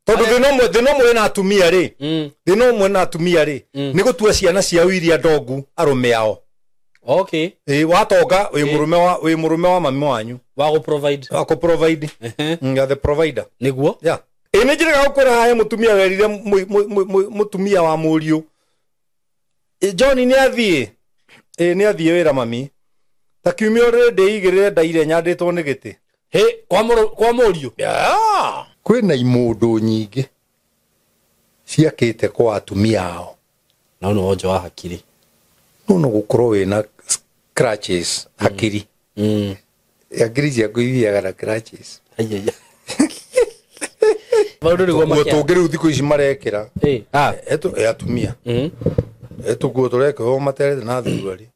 tondu thino mwe na atumia ri thino mwe na atumia ri ni gutua ciana cia wiria ndongu arume ao. Okay. Watonga wi murume wa mami wanyu wa go provide the provider niguo ni njira gukura haye mutumia werire mutumia wa muriu John ni athie wira mami ta kiumia already igirire ndaire nyanditwo ni giti kwa muriu kwina imundu nyingi ciakite kwa atumia ao na no onjo wa hakiri no gukorwo wina scratches hakiri hakiri cia kuithiaga na scratches ayaya bado ni goma kia tungiri thiko ici marekira atumia etuguo tureke ho matere na thurari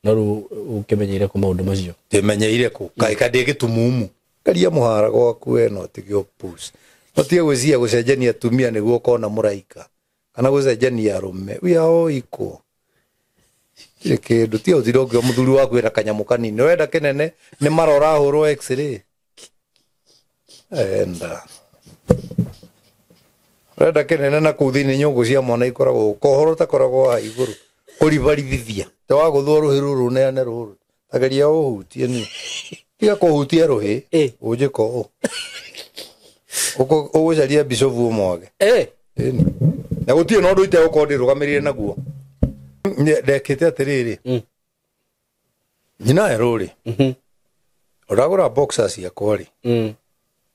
naru ukimenyeire ku maundu macio timenyeire ku kaika ndigitumumu karia muhara gwaku we no tigio push batie gwicia gucenjania atumia niguo kona muraika kana gucenjania arume wia iko kindu ti uthirogio muthuri waku era kanyamu kanini wenda kinene ni marora hurwo x-ray enda wenda kinene na kuthini nyungu cia mwana ikoragwo kohoro ta koragwo ha iguru kuribarithithia te wa guthwo ruhiru runene ruru tageria uhutie ni tiga kuhutia ruhi ujiko ugucaria bisovu mwage na gutie no ndu ite ukondi rugamirire naguo ndekite atiriri nyina eruri uragura boxers ya kwari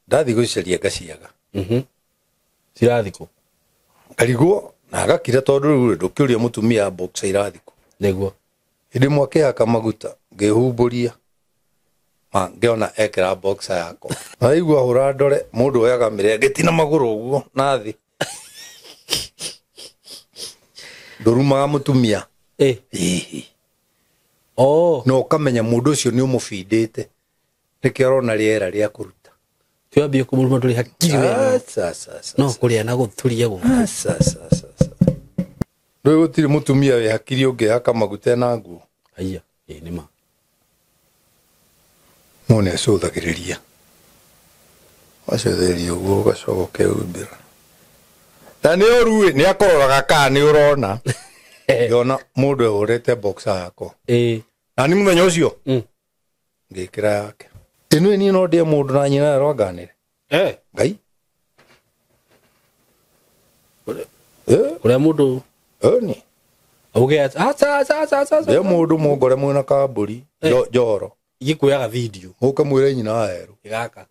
ndathi gucaria ngaciaga sirathiko ariguo na agakira tondu ndukiuria mutumia boxer irathiko niguo indi mwake akamaguta ngehumburia ngeona ekira boxer yako aigua hura ndore mundu oyaga mirengeti na maguru uguo nathi ndurumaga mutumia no kamenya mundu ucio ni umufindite niki arona riera ria kuruta twambie kumuruma nduri hakiri we no kuria na guthuria go ndo gutiri mutumia we hakiri ungi akamaguta na nguo aya nima mone acũthagĩrĩria acũthĩrĩria ũguo gacoke umbira na nĩ ũruĩ nĩ akororaga kana nĩ ũrona yona mũndũ ehũrĩte boxer yako na nĩ mũthenya ũcio ngĩkĩra yake ĩno niĩ no ndĩe mũndũ na nyina rwanganĩre ngai ũrĩa mũndũ ni auge ndĩe mũndũ mũngore mwĩna kambũri njoro igikuyaga video muka mwire nyina aero igaka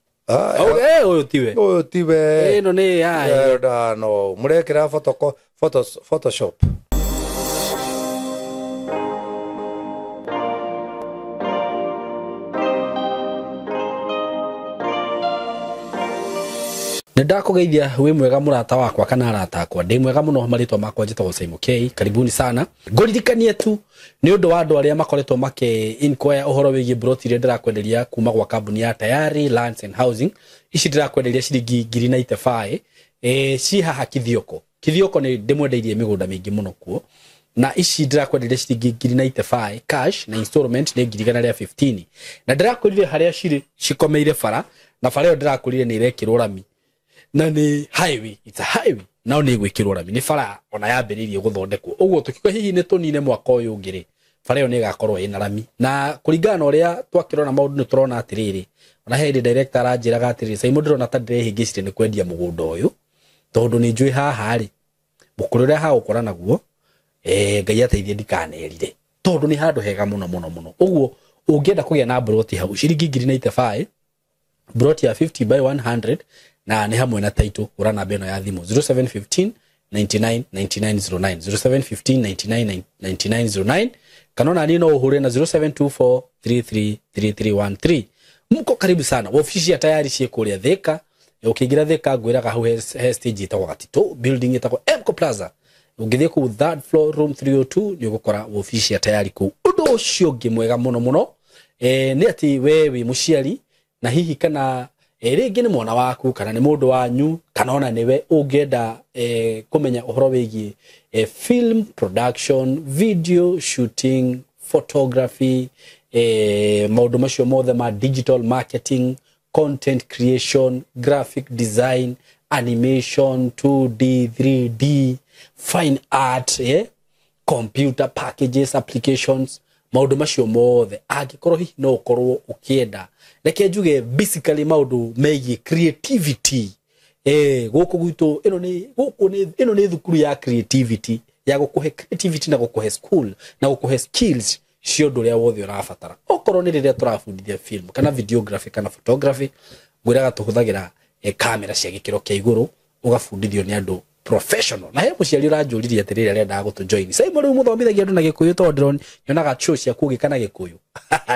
uyu tiwe ino ni ai no murekera photoshop Ndakugeithia we mwega murata wakwa kana arata akwa ndi mwega muno maritwa makwa njitagwo Simon K karibuni sana ngoririkanie tu ni undu wa andu aria makoretwo make inquire uhoro wigie broti ire ndirakwenderia kuma gwa kambuni ya Tayari Lands and Housing ici ndirakwenderia ciringi 95 ci haha Kithioko ni ndimwendeirie migunda mingi muno kuo na ici ndirakwenderia ciringi 95 cash na installment ni 15 na ndirakurire haria cikomeire bara na bara yo ndirakurire ni irekirwo rami na ni highway, it's a highway nao ni gwikirwo rami ni bara ona yambiririe guthondekwo uguo tukiko hihi ni tunine mwaka uyu ngiri bara yo ni gakorwo ina rami na kuringana uria twakirona maundu ni turona atiriri ona head director aranjiraga atiriri sai mundu rona ta ndihingicire ni kwendia mugunda uyu tondu ni njui haha ri mukurire ha ukora naguo ngai ateithie ndikanerire tondu ni handu hega muno uguo ungienda kugia na broti hau ciringi 95 broti ya 50 by 100 na ni hamwe na title urana beno ya thimu 0715 99 9909 0715 99 kanona ni no uhure na 0724 333313 mko karibu sana ofisi ya Tayari cie kuria Thika ukigira Thika ngwiraga hau he stage itagwa Gatito building itagwa Emco Plaza ungithie ku third floor room 302 ni ugukora ofisi ya Tayari ku undu ucio ngimwega muno ni ati wewe muciari na hihi kana ringi ni mwana waku kana ni mundu wanyu kana ona niwe ungienda kumenya uhoro wigie film production, video shooting, photography, maundu macio mothe ma digital marketing, content creation, graphic design, animation, 2D, 3D, fine art, computer packages, applications, maundu macio mothe angikorwo hihi no ukorwo ukienda reke njuge basically maundu megie creativity guku gwitu ino ni thukuru ya creativity ya gukuhe creativity na gukuhe school na gukuhe skills cio ndu ria wothe urabatara okorwo ni riria turabundithia film kana videography kana photography gwiraga tuhuthagira camera cia gikiro kia iguru ugabundithio ni andu professional na he muciari uranjuririe atiriri arenda gutu join sai muri muthomithagia andu na gikuyu to ndiro nyonaga show cia kugikana gikuyu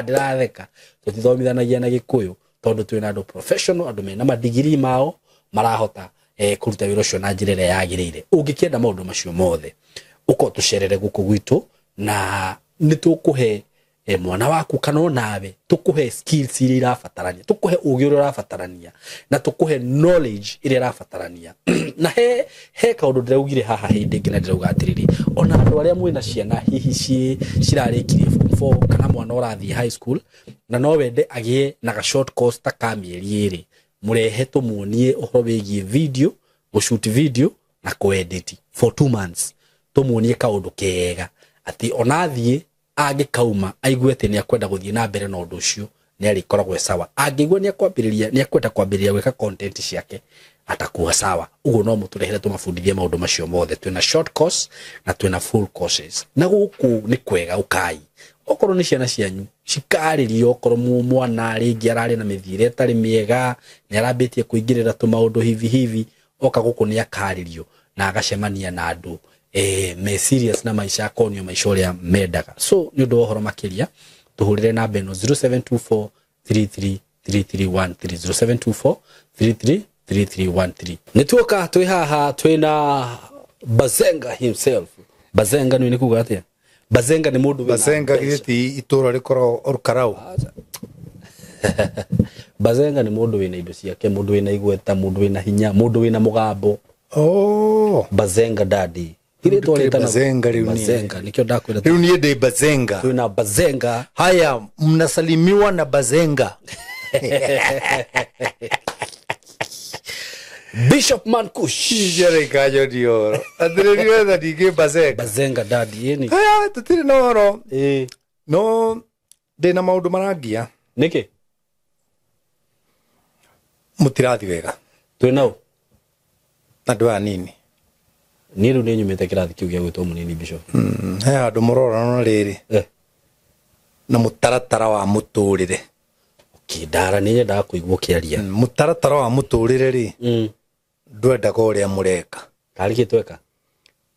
ndiratheka tutithomithanagia na gikuyu tondu twina andu professional andu mena madigiri mao marahota kuruta wira ucio na njira ĩrĩa yagĩrĩire ungikienda maundu macio mothe uko tucerere guku gwitu na nitukuhe mwana waku kana nawe tukuhe skills iria irabatarania tukuhe ugi uria urabatarania na tukuhe knowledge iria irabatarania na he kaundu ndiraugire haha hindi ngina ndirauga atiriri ona andu aria mwina ciana hihi cirarikirie form 4 kana mwana urathie high school na no wende agie na ga short course ta kamieri iri murehe tumuonie uhoro wigie video gushoot video na kuedit for 2 months tumuonie kaundu kega ati onathie agikauma aiguete ni akwenda guthie na mbere na undu ucio ni arikoragwo sawa angigwa ni akwambiriria ni akwenda kwambiriria gwika content ciake atakuwa sawa ugo no muturehere tumafundithie maundu macio mothe twina short course na twina full courses na guku ni kwega ukai okorwo ni ciana cianyu cikaririo okorwo mwana ringi arari na mithire tari miega ni arambitie kuingirira tu maundu hivi oka guku ni akaririo na agacemania na andu me serious na maisha konyo maisha uria mendaga so ni undu wohoro makiria tuhurire na beno 0724 333313 0724 nituoka twi haha twina Bazenga himself Bazenga ni kuga atia Bazenga ni mundu Bazenga giti itura rikoro orukarau Bazenga ni mundu wina indo ciake mundu wina igweta mundu wina hinya mundu wina mugambo Bazenga daddy ile toleta Bazenga riu Bazenga nikyo ndakwira riu ni de Bazenga tuna Bazenga haya mnasalimiwa na Bazenga Bishop Mankush jere kajo dio adiriri wetha dige Bazenga daddy yeni haya tutiri no ro no de na maundu marangia niki mutirathi wega twinao andu anini ni riu ni nyumite kirathi kiu gia gwitwo munini Bishop he andu murora no riri na mutaratara wa muturire kidara ni nyenda kuigwo kiaria mutaratara wa muturire ri ndwenda ko ria mureka kari kitweka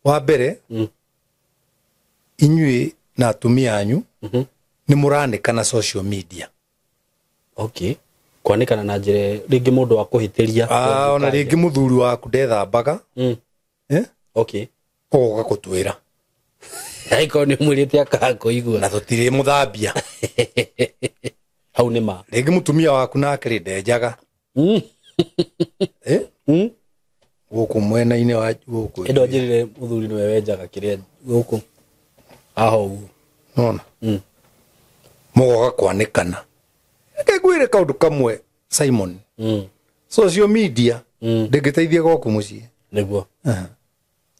wa mbere inyui na atumia anyu ni muranika na social media kwanikana na njire ringi mundu wa kuhitiria ona ringi muthuri waku ndethambaga oga kutwira aiko ni mwirite akakuigua na tutire muthambia hau ni ma ringi mutumia waku na akiri ndenjaga guku mwena-ini wa guku endo njirire muthuri niwe wenjaga kiria guku aho nona mugoga kwanikana ngwire kaundu kamwe Simon social media ndingiteithia goku mucii niguo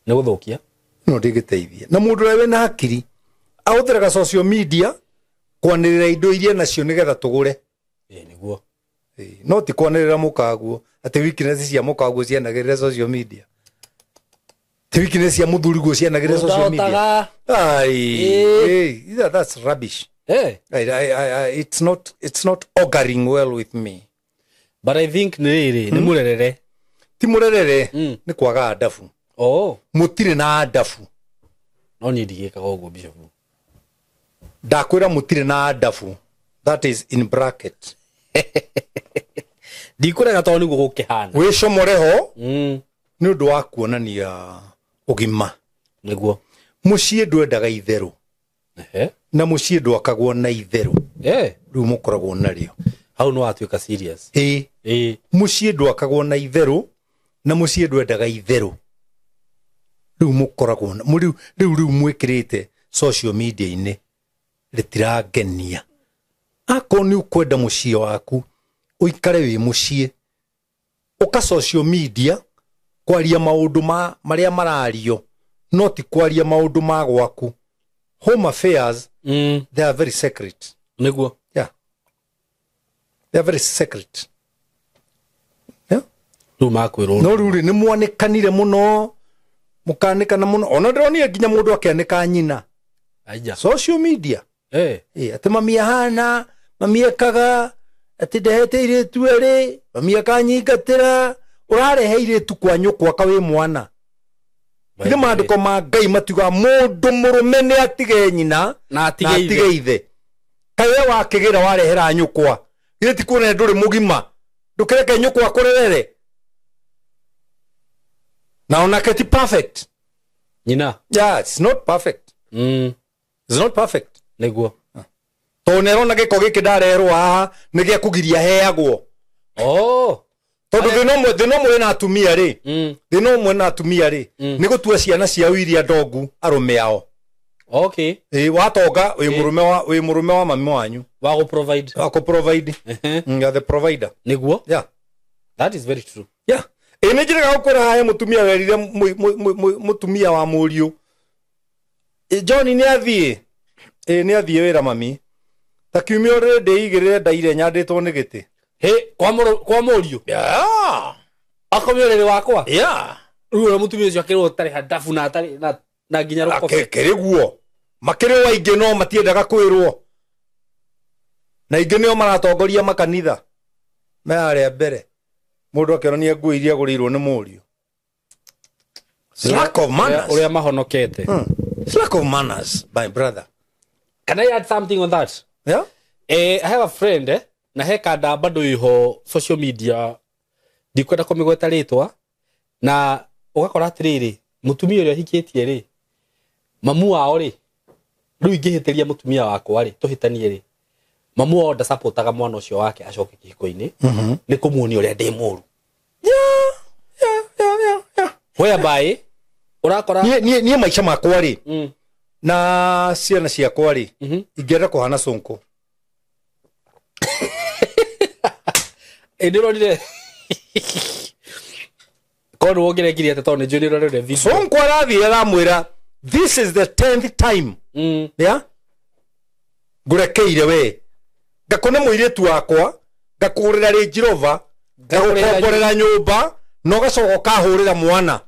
ni guthukia no ndingiteithia na mundu rewe na hakiri ahuthiraga social media kwanirira indo iria nacio nigetha tugure niguo no ti kwanirira mukaguo ati weakness cia mukaguo cianagirira social media ti weakness cia muthuri guo cianagirira social media that's rubbish it's not auguring well with me but I think ni murerere ti murerere ni kwaga adabu mutire na adabu no ni ndigika gogo Bishop ndakwira mutire na adabu that is in bracket ndikurega to ni gukihana wicomoreho ni undu wa kuonania ugima niguo mucii ndwendaga itheru na mucii ndwakagwo na itheru riu mukoragwo nario hau no atuika serious mucii ndwakagwo na itheru na mucii ndwendaga itheru riu mukoragwo riu mwikirite social media-ini ritirangenia ako ni ukwenda mucii waku uikare wi mucie uka social media kwaria maundu maria marario not kwaria maundu ma gwaku. Home affairs they are very secret. Niguo. Yeah, they are very secret. Yeah, Tu makwiro no ruri ni mwanikanire muno mukanikana muno ona ndronie nginya mundu akianika nyina aija social media. Ati mami ahana mami ekaga ati ndehete iritu eri mami akanyingatira urarehe iritu kwa nyukwa kawe mwana. Ile maandiko ma Ngai matiga mundu murume ni atige nyina na atige ithe. Kawe wakigira warehera nyukwa ile ti kuona nduri mugima ndukireke nyukwa kurerere na onake ti perfect nyina. Yeah, it's not perfect. It's not perfect. Niguo. To nerona giko giki ndarerwo haha ni gia kugiria heagwo. Tondu thino mwe na atumia ri thino mwe na atumia ri ni gutua ciana cia wiria ndongu arume ao. Okay. Watonga wi murume wa mami wanyu wa go provide you're the provider. Niguo. Yeah, that is very true. Yeah, ni njira gukora haya mutumia werire mutumia wa muriu John ni athie wira mami ta kiumio rende igirire ndaire nyanditwo ni giti kwa muriu. Yeah, akomyorere wakwa. Yeah, ruo mutumia ucio akirwo tari hadafu na tari na nginya rukobe kiriguo makirwo waingi no matiendaga kwirwo na ingi nio maratongoria makanitha mearia mbere mundu akironia nguo iria gurirwo ni muriu. Lack of manners. Uria mahonokete. Lack of manners, my brother. Can I add something on that? Yeah. I have a friend na hekanda bado iho social media ndikwenda kumigweta ritwa na ugakora atiriri mutumia uria hikitie ri mamu wao ri riu ingihitiria mutumia wakwa ri tuhitanie ri mamu wao ndasupportaga mwana ucio wake acoke kihiko-ini ni kumuonia uria ndi muru. Yeah. Whereby urakora nie maisha makwa ri na ciana ciakwa ri ingenda kuhana sonko. Ndirorire kono wongerekirie ate tone ndirorire video sonko arathie aramwira this is the 10th time. Yeah, ngurekeire we ngakone muiritu wakwa ngakugurira Range Rover ngagukomborera nyumba no gacogo kahurira mwana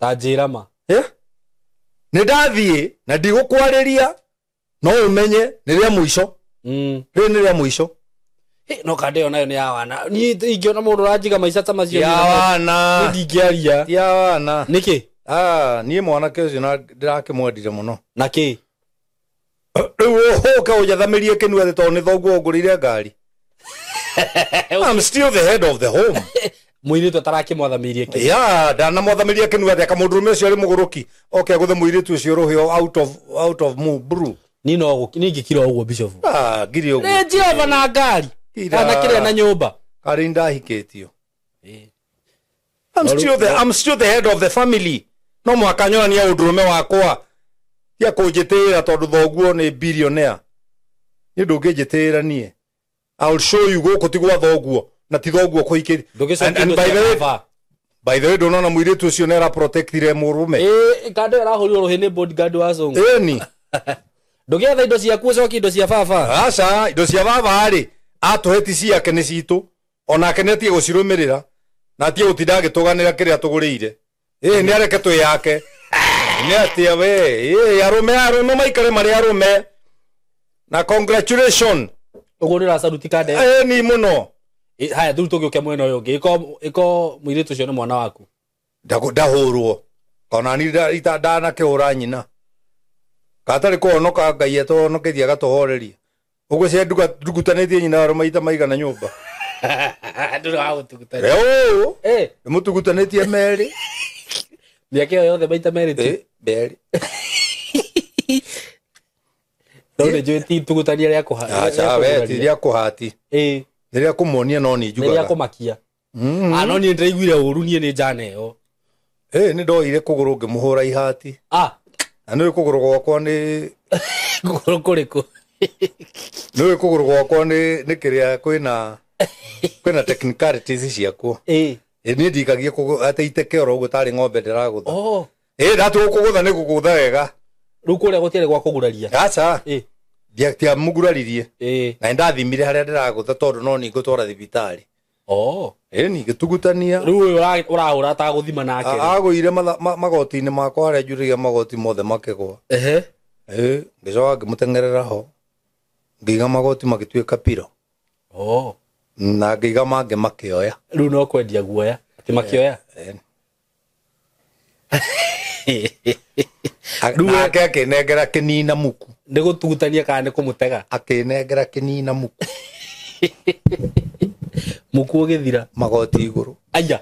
tajira ma. Yeah, ni ndathie na ndigukwariria no umenye ni ria muico. Ni ria muico. No kadeo nayo ni ya wana ni ingiona mundu rajiga maica ta macio ya wana ndingiaria ya wana niki nie mwana kecio na ndirakimwendire muno na ki riu hoka ujathamirie kinua to ni thoguo ngurire ngari. I'm still the head of the home. muiritu atarakimwathamirie ki ya ndana mwathamirie kinua ati kamundurume ucio ari muguruki okay guthe muiritu ucio ruhio out of brew ni no ngikira uguo bishop ngiri uguo ni Jehova na ngari ana kire na nyumba ari ndahiketio. I'm still the head of the family. No mwakanyona ni undurume wakwa ya kunjitira tondu thoguo ni billionaire ni ndungijitira nie. I'll show you guku tigwa thoguo na ti thoguo kuhikiri. And by the way ndonona muiritu ucio nera protectire murume kando arahorirwo ruhini bodyguard wa zongo ni ndugetha indo cia kuo coki indo cia baba aca indo cia baba ri atuheti ciake ni citu onake netie gucirumirira na atie gutinda agituganira kiria tugurire ni areke tu yake ni atia we arume maikare mari arume na congratulations ugurira saluti kade ni muno haya thu tugiuke mwena uyu ngi iko muiritu cio ni mwana waku ndahurwo kana ni ndana kihura nyina katari kuonoka Ngai etonokeria gatuhoreria uguo cia ndugutanitie nyina waro maita maigana nyumba nduru wa gutugutania mutugutanitie meri miaka iyo yothe maita meri tu meri none njui ti tugutania ria kuhati acha we ti ria kuhati ria kumuonia no ni njugaga ria kumakia no ni ndiraiguire uru nie ni njana iyo ni ndoire kuguru ngimuhura ihati Anu kuguru gwakwa ni kuguru kuriku no kuguru gwakwa ni kiria kwina kwena technicalities ciakwo ni ndikagie ateite kero ugo tari ng'ombe ndiragutha ndatu ukugutha ni gukutha wega riu kuria gutiere gwa kuguraria acha tia muguraririe na ndathimire haria ndiragutha tondu no ni ngutwara thibitari ni gitugutania riu urahura ta guthima nake agwire magoti-ini makwa haria njuragia magoti mothe makigwa ngicoka ngimutengerera ho ngiga magoti magituika piro na ngiga mange makioya riu no kwendia guoya ati makioya nake akinengera kinina muku ndi gutugutania kana ni kumutega akinengera kinina muku muku ugithira magoti iguru aya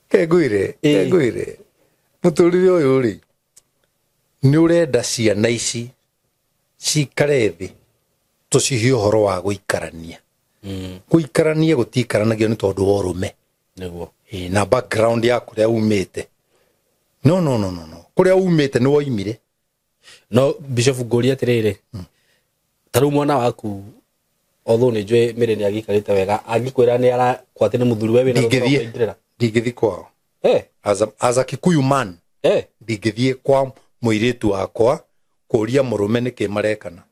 kegwire muturire uyu ri ni urenda ciana ici cikare thi tucihe uhoro wa guikarania guikarania gutiikaranagio ni tondu wa urume niguo na background ya kuria umite no kuria umite ni woimire no Bishop Ngoria atiriri taru mwana waku although ni njwe mere ni agikarite wega agikwira ni ara kwate ni muthuri we wina ndingithii kwao as a Kikuyu man ndingithii kwa muiritu wakwa kuria murume ni kimarekana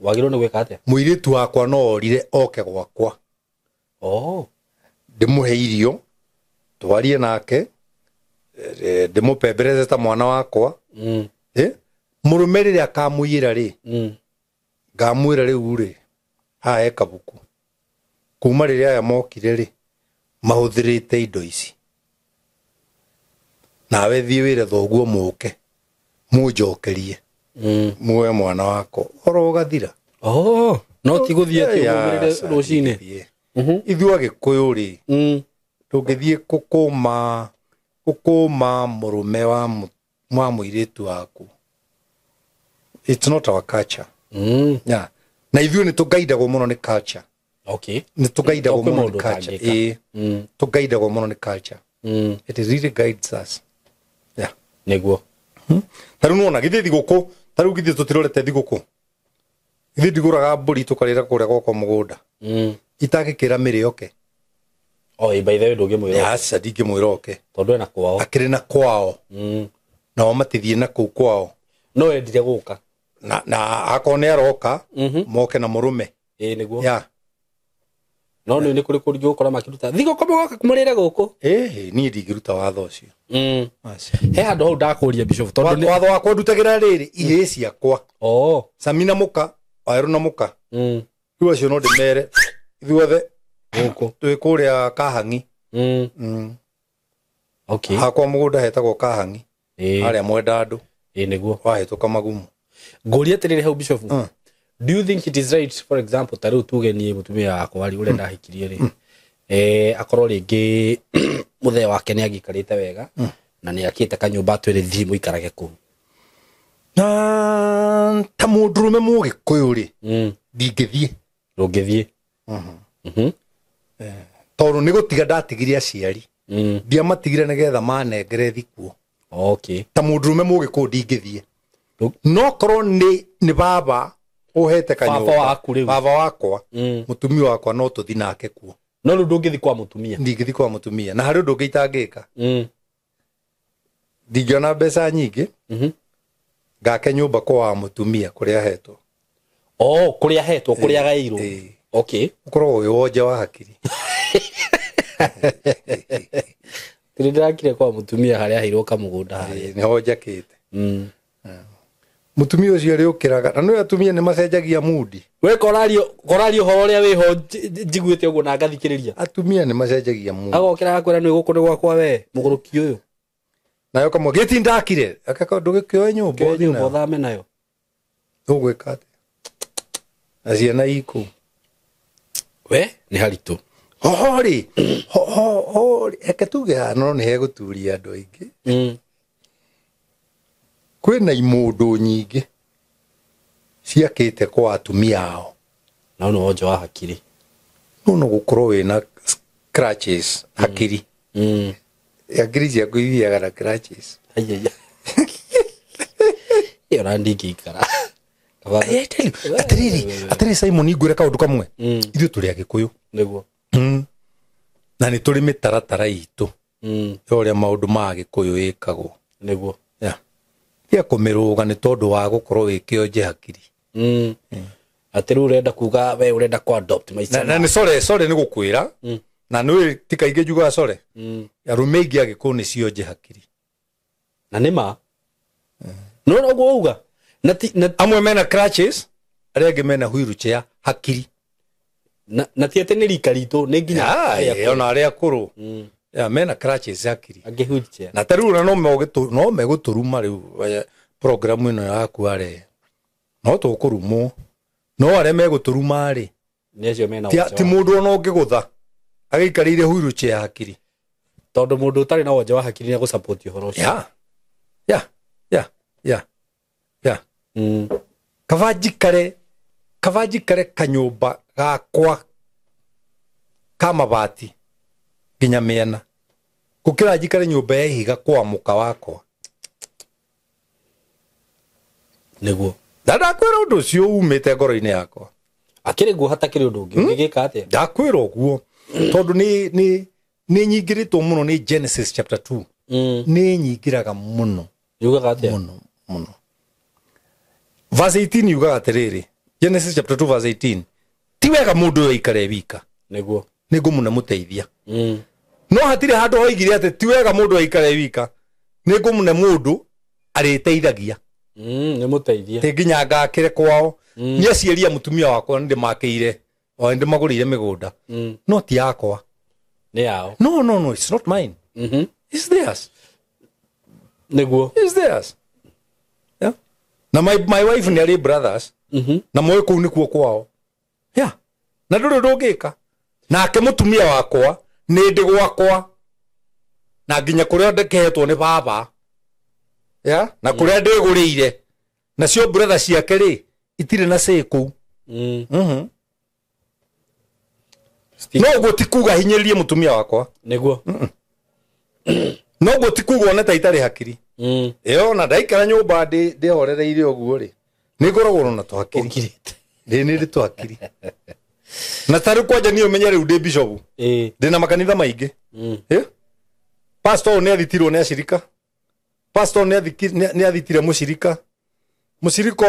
wagiro ni gwika atia muiritu wakwa no orire oke gwakwa ndimuhe irio twarie nake ndimupembereze ta mwana wakwa murume riria akamwira ri ngamwira riu ri ha ekabuku kuma riria aya mokire ri mahuthirite indo ici nawe thie wire thoguo muke munjokerie muwe mwana wako orogathira no tiguthie ati rucine ithu agikuyu ri tungithie gukuma murume wa muiritu waku it's not our culture na ithu ni tugaidagwo muno ni culture ni tugaidagwo muno ni culture tugaidagwo muno ni culture it really guides us niguo taru nona githi thiguku taru githi tutirorete thiguku githi ndiguraga mburi tukarira kuria gwako mugunda itagikira mirioke by the way ndungimwira asa ndingimwira oke tondu ena kwao akiri na kwao na wamatithie na kuu kwao no endire guka na akone aroka moke na murume niguo no ni kuri kuri gukora makiruta thigo komo goka kumurire guku ni ndingiruta watho ucio he handu hau ndakuria Bishop tondu watho wakwa ndutagira riri ihe ciakwa Samina muka airu na muka riu acio no ndimere ithuothe guku twi kuria Kahangi hakwa mugunda hetagwo Kahangi aria mwenda andu niguo wahituka magumu Ngoria atiriri hau Bishop do you think it is right for example taru tugenie mutumia wakwa wari urenda hikirie ri akorwo ringi muthe wake ni agikarite wega na ni akite kanyumba twiri thimu ikarage ku ta mundurume mugikuyu ri ndingithie ndungithie tondu ni gutiga ndatigire aciari ndiamatigire nigetha manengere thikuo ta mundurume mugikuyu ndingithie no korwo ni baba uhete kanyumba baba wakwa mutumia wakwa no tuthi nake kuo no ru ndungithi kwa mutumia ndingithi kwa mutumia na hari ndungi itangika ndingiona mbeca nyingi ngake nyumba kwa mutumia kuria hetwo kuria hetwo kuria gairwo ukorwo uyu wonje wa hakiri ndirakire kwa mutumia haria hairwo kamugunda haria ni honjakite mutumia ucio ri ukiraga na no atumia ni macenjagia mudi we korario ho ria wi ho njiguite uguo na ngathikiriria atumia ni macenjagia mudi agokira akwira ni guku ni gwakwa we muguruki uyu nayo kamo geti ndakire akaka ndugikioe nyumba thame nayo ugwika ati aciana iku we ni haritu hori ekatuge no ni heguturia andu aingi kwina imundu nyingi ciakite kwa atumia ao na no wonje wa hakiri no gukorwo wina scratches hakiri hakiri ciaku ithiaga na scratches iyo randi ngikara atiriri Simon ngwira kaundu kamwe ithu turi agikuyu niguo na ni turi mitaratara itu uria maundu ma gikuyu ikagwo niguo ya kumiruga ni tondu wa gukorwo wikionje hakiri atiru urenda kuga we urenda ku adopt maisha na ni sore ni gukwira na ni tikaige juga sore arume ingi agikuyu ni cionje hakiri na nima no no uga na amwe mena crutches aria angi mena wheelchair hakiri na tiete ni rika ritu ni nginya ona aria akuru mena crutches hakiri angi wheelchair na tarura no meguturuma riu program ino yaku are no tukurumwo no aria meguturuma ri necio mena ti mundu ona ungigutha agaikarire wheelchair hakiri tondu mundu utari na wonje wa hakiri ni gusupport uhoro ucio kavajikare kanyumba gakwa ka mabati nginya miena gukira njikare nyumba ya ihiga kwa muka wakwa niguo ndakwira undu ucio umite ngoro-ini yakwa akiri guo hatakiri undu ungi ungigika atia ndakwira uguo tondu ni nyingiritwo muno ni Genesis chapter 2 ni nyingiraga muno yugaga atia muno verse 18 yugaga atiriri Genesis chapter 2 verse 18 ti wega mundu aikare wika niguo ningumuna muteithia no hatire handu hoigire ati ti wega mundu aikare wika ningumuna mundu ariteithagia ni muteithia te nginya ngakire kwao ni acieria mutumia wakwa ndi makeire o ndi magurire migunda no ti yakwa ni yao no it's not mine it's theirs niguo it's theirs yeah na my wife ni ari brothers na moyo kuu nikuo kwao yeah na nduri ndungika nake mutumia wakwa ni ndi gwakwa na nginya kuria ndekehetwo ni baba yeah na kuria ndigurire na cio brother ciake ri itire na seku no go tikuga hinyiririe mutumia wakwa niguo no go tikuga ona ta itari hakiri na ndaikara nyumba ndi horereire uguo ri ni ngoragwo na twakiri ni twakiri na taru kwanja ni umenya riu ndi bishop ndina makanitha maingi pastor ni athitirwo ni ashirika pastor ni athitire mushirika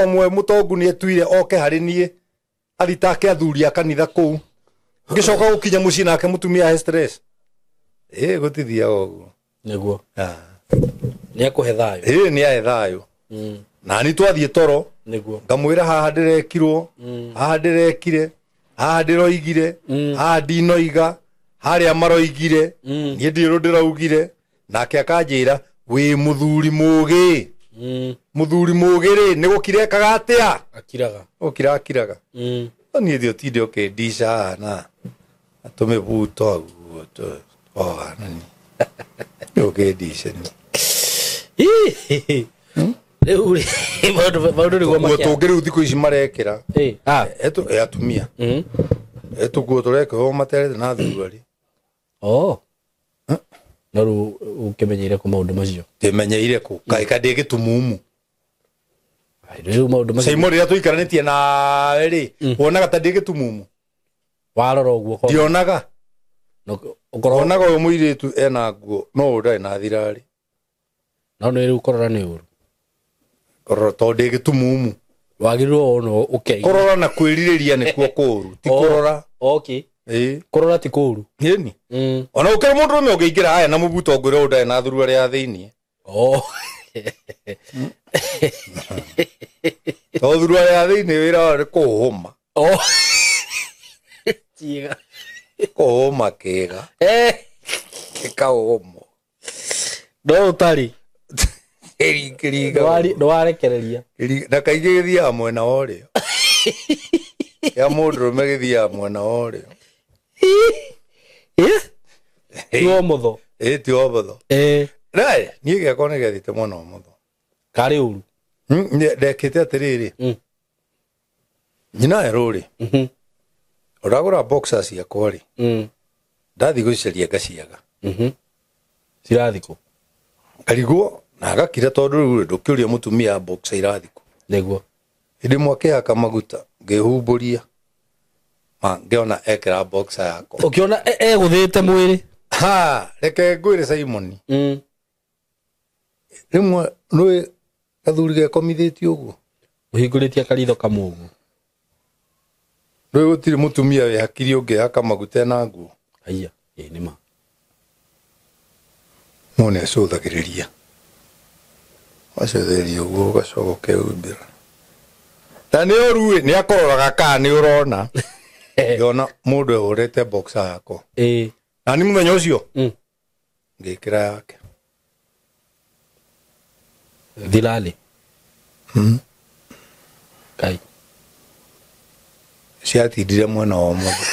omwe mutongu ni etuire oke hari nie athitake athuri a kanitha kuu ngicoka gukinya mucii nake mutumia he stress gutithia uguo niguo ni akuhe thayo ni ahe thayo na ni twathie toro niguo ngamwira haha ndirekirwo haha ndirekire haha ndiroigire haha ndinoiga haria maroigire nie ndiru ndiraugire nake akanjira wi muthuri mugi muthuri mugi ri ni gukirekaga atia akiraga ni dio tinde ukindisha na atume buto aguo to nani ukindisha riu maundu niguo makia tungiriu thiku ici marekira atumia tuguo tureke materete na thurari no riu ukimenyeire ku maundu macio timenyeire ku kaika ndi gitumumu riu maundu macio Simon ria tuikaranitie na ri wonaga ta ndi gitumumu warora uguo ndionaga no ukoronaga uyu muiritu ena nguo no ndai na thirari no riu korora ni uru korora to ndi gitumumu wagirwo no korora na kwiririria ni kuo kuru ti korora korora ti kuru ni ona ukira mundu rume ugiingira aya na mubuto ngwira ndai na thurari ya thiini to thurari ya thiini wira ri kuhuma chiga kuhuma kiga kikahomo no utari kiriga no warekereria na kaige githia mwena orio ya mundu rume githia mwena orio tio mutho tio mutho nie giakwa ni gethite mwena mutho kari uru ndekite atiriri nyina eruri uragura boxers ciakwa ri ndathi guciaria ngaciaga cirathiko ngarigwo na agakira tondu riu ndukiuria mutumia boxer irathiko niguo Hindi mwakihaka maguta ngihumburia ngiona ekira boxer yako ukiona guthite mwiri reke ngwire Simon rimwe nui gathuri gekomithitie uguo uhinguritie karitho kamugu nui gutiri mutumia we hakiri ungihaka maguta na nguo aya nima mone acũthagĩrĩria acũthĩrĩria ũguo gacogo keumbĩra na nĩ ũru nĩ akororaga kana nĩ ũrona ngĩona mũndũ ehũrĩte boxer yako na nĩ mũthenya ũcio ngĩkĩra yake thilali kai ciatindire mwena wa mũthĩ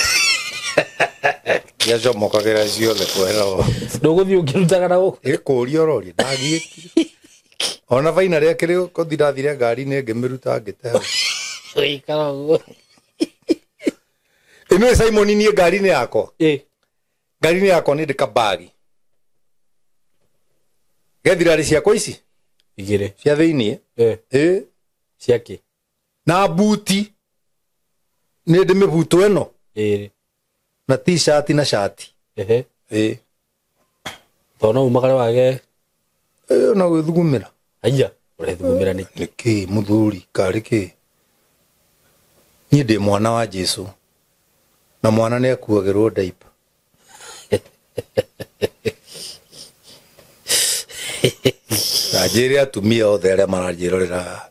gĩacomokagĩra ciothe kwehera ndũgũthiĩ ũkĩrutaga na gũkũ ĩkũria ũrori ndagiĩkire ona faina rĩa kĩrĩ kũthirathire ngari-inĩ ngĩmĩruta ngĩte hau ũikara ũguo ĩno Simon niĩ ngari-inĩ yakwa ngari-inĩ yakwa nĩ ndĩka bagi gethirarĩ ciakwa ici igĩrĩ cia thĩiniĩ ciakĩ na buti nĩ ndĩ mĩbuto ĩno na t-shirt na shati tona umagare wage na gwĩthugumĩra aya ũrethugumĩra nĩkĩ mũthuri karĩ kĩ niĩ ndĩ mwana wa Jesũ na mwana nĩ akuagĩrwo diaper na njĩre atumia othe arĩa maranjĩrorera